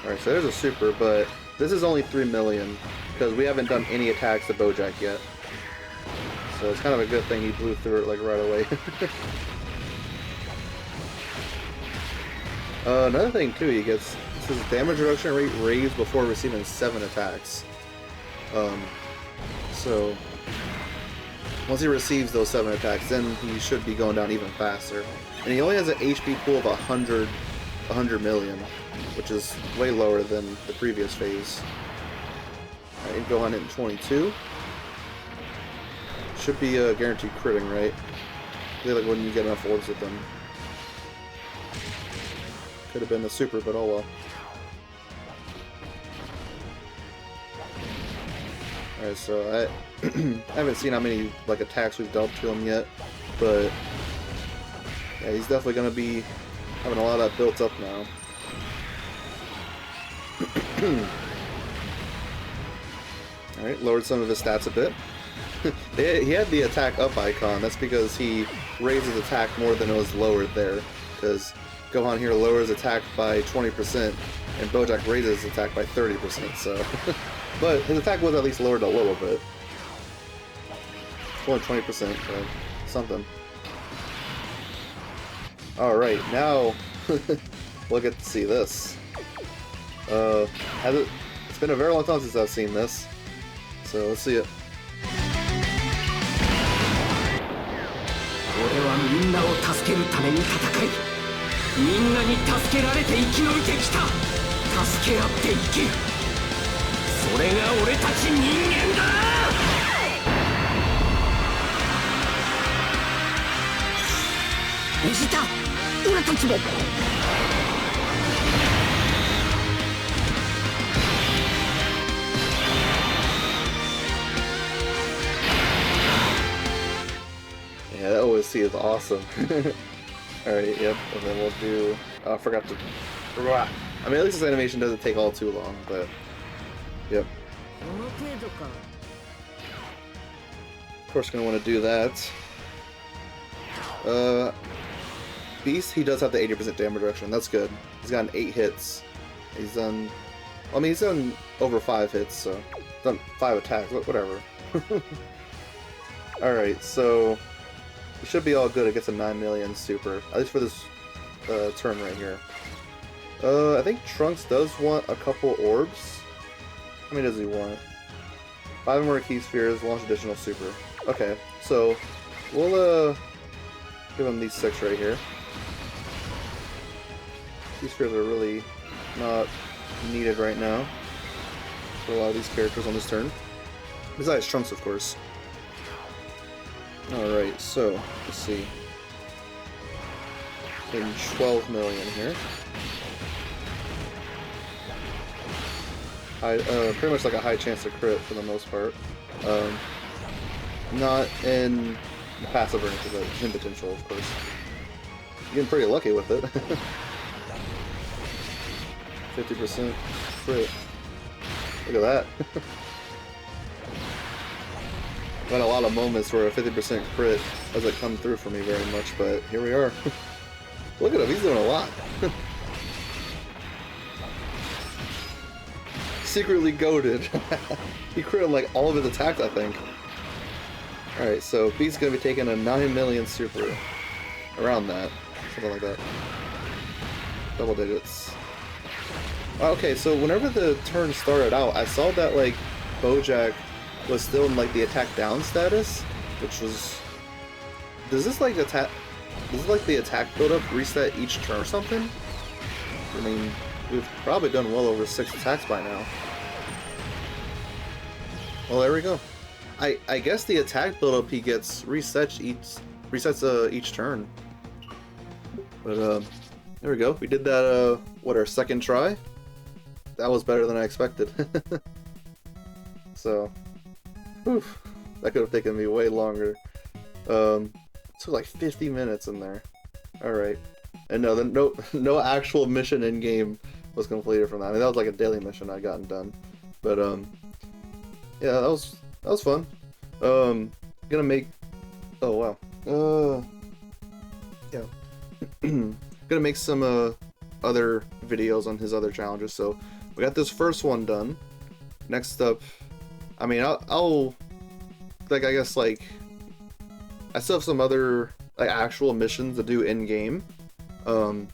Alright, so there's a super, but this is only 3 million, because we haven't done any attacks to Bojack yet. So it's kind of a good thing he blew through it like right away. Another thing too, he gets his damage reduction rate raised before receiving 7 attacks. So once he receives those 7 attacks, then he should be going down even faster. And he only has an HP pool of 100 million, which is way lower than the previous phase. And Gohan hitting 22. Should be a guaranteed critting, right? I feel like when you get enough orbs with them. Could have been a super, but oh well. Alright, so I haven't seen how many like attacks we've dealt to him yet, but yeah, he's definitely gonna be having a lot of that built up now. Alright, lowered some of his stats a bit. He had the attack up icon. That's because he raised his attack more than it was lowered there. Because Gohan here lowers attack by 20%, and Bojack raises his attack by 30%, so... But his attack was at least lowered a little bit. Only 20%, but something. Alright, now we'll get to see this. It's been a very long time since I've seen this, so let's see it. 俺はみんなを助けるために戦い、みんなに助けられて生き延びてきた。助け合って生きる。それが俺たち人間だ。ベジータ、俺たちも。Yeah, that OSC is awesome. Alright, yep, and then we'll do... I forgot to... I mean, at least this animation doesn't take all too long, but... Yep. Of course, gonna want to do that. Beast, he does have the 80% damage reduction. That's good. He's gotten 8 hits. He's done... I mean, he's done over 5 hits, so... Done 5 attacks, whatever. Alright, so... It should be all good against a 9 million super, at least for this turn right here. I think Trunks does want a couple orbs. How many does he want? 5 more key spheres, launch additional super. Okay, so we'll give him these 6 right here. These spheres are really not needed right now for a lot of these characters on this turn. Besides Trunks, of course. Alright, so let's see. In 12 million here. Pretty much like a high chance to crit for the most part. Not in passive or anything, but in potential, of course. Getting pretty lucky with it. 50% crit. Look at that. I've had a lot of moments where a 50% crit doesn't come through for me very much, but here we are. Look at him, he's doing a lot. Secretly goated. He crit on like all of his attacks, I think. Alright, so B's gonna be taking a 9 million super. Around that. Something like that. Double digits. Okay, so whenever the turn started out, I saw that like Bojack was still in like the attack down status, which was... Does this like attack... Does this like the attack build-up reset each turn or something? I mean, we've probably done well over 6 attacks by now. Well, there we go. I guess the attack build-up he gets resets each turn. But there we go. We did that what, our second try? That was better than I expected. So, oof, that could have taken me way longer. It took like 50 minutes in there. Alright. And no actual mission in game was completed from that. I mean, that was like a daily mission I'd gotten done. But yeah, that was fun. Gonna make... Oh wow. Yeah. Gonna make some other videos on his other challenges. So we got this first one done. Next up, I mean, I'll like, I guess like I still have some other like actual missions to do in game. Let me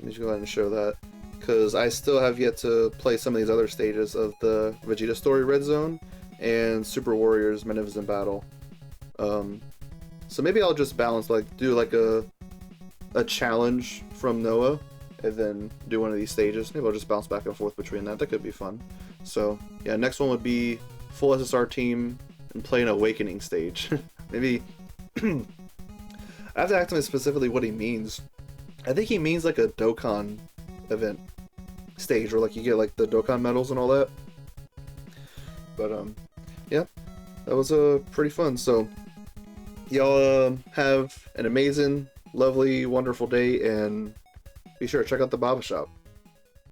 just go ahead and show that, because I still have yet to play some of these other stages of the Vegeta Story Red Zone and Super Warriors Magnificent Battle. So maybe I'll just balance, like do like a challenge from Noah and then do one of these stages. Maybe I'll just bounce back and forth between that. That could be fun. So yeah, next one would be full SSR team and play an Awakening stage. Maybe I have to ask him specifically what he means. I think he means like a Dokkan event stage where like you get like the Dokkan medals and all that. But yeah, that was pretty fun. So y'all have an amazing, lovely, wonderful day, and be sure to check out the Baba Shop.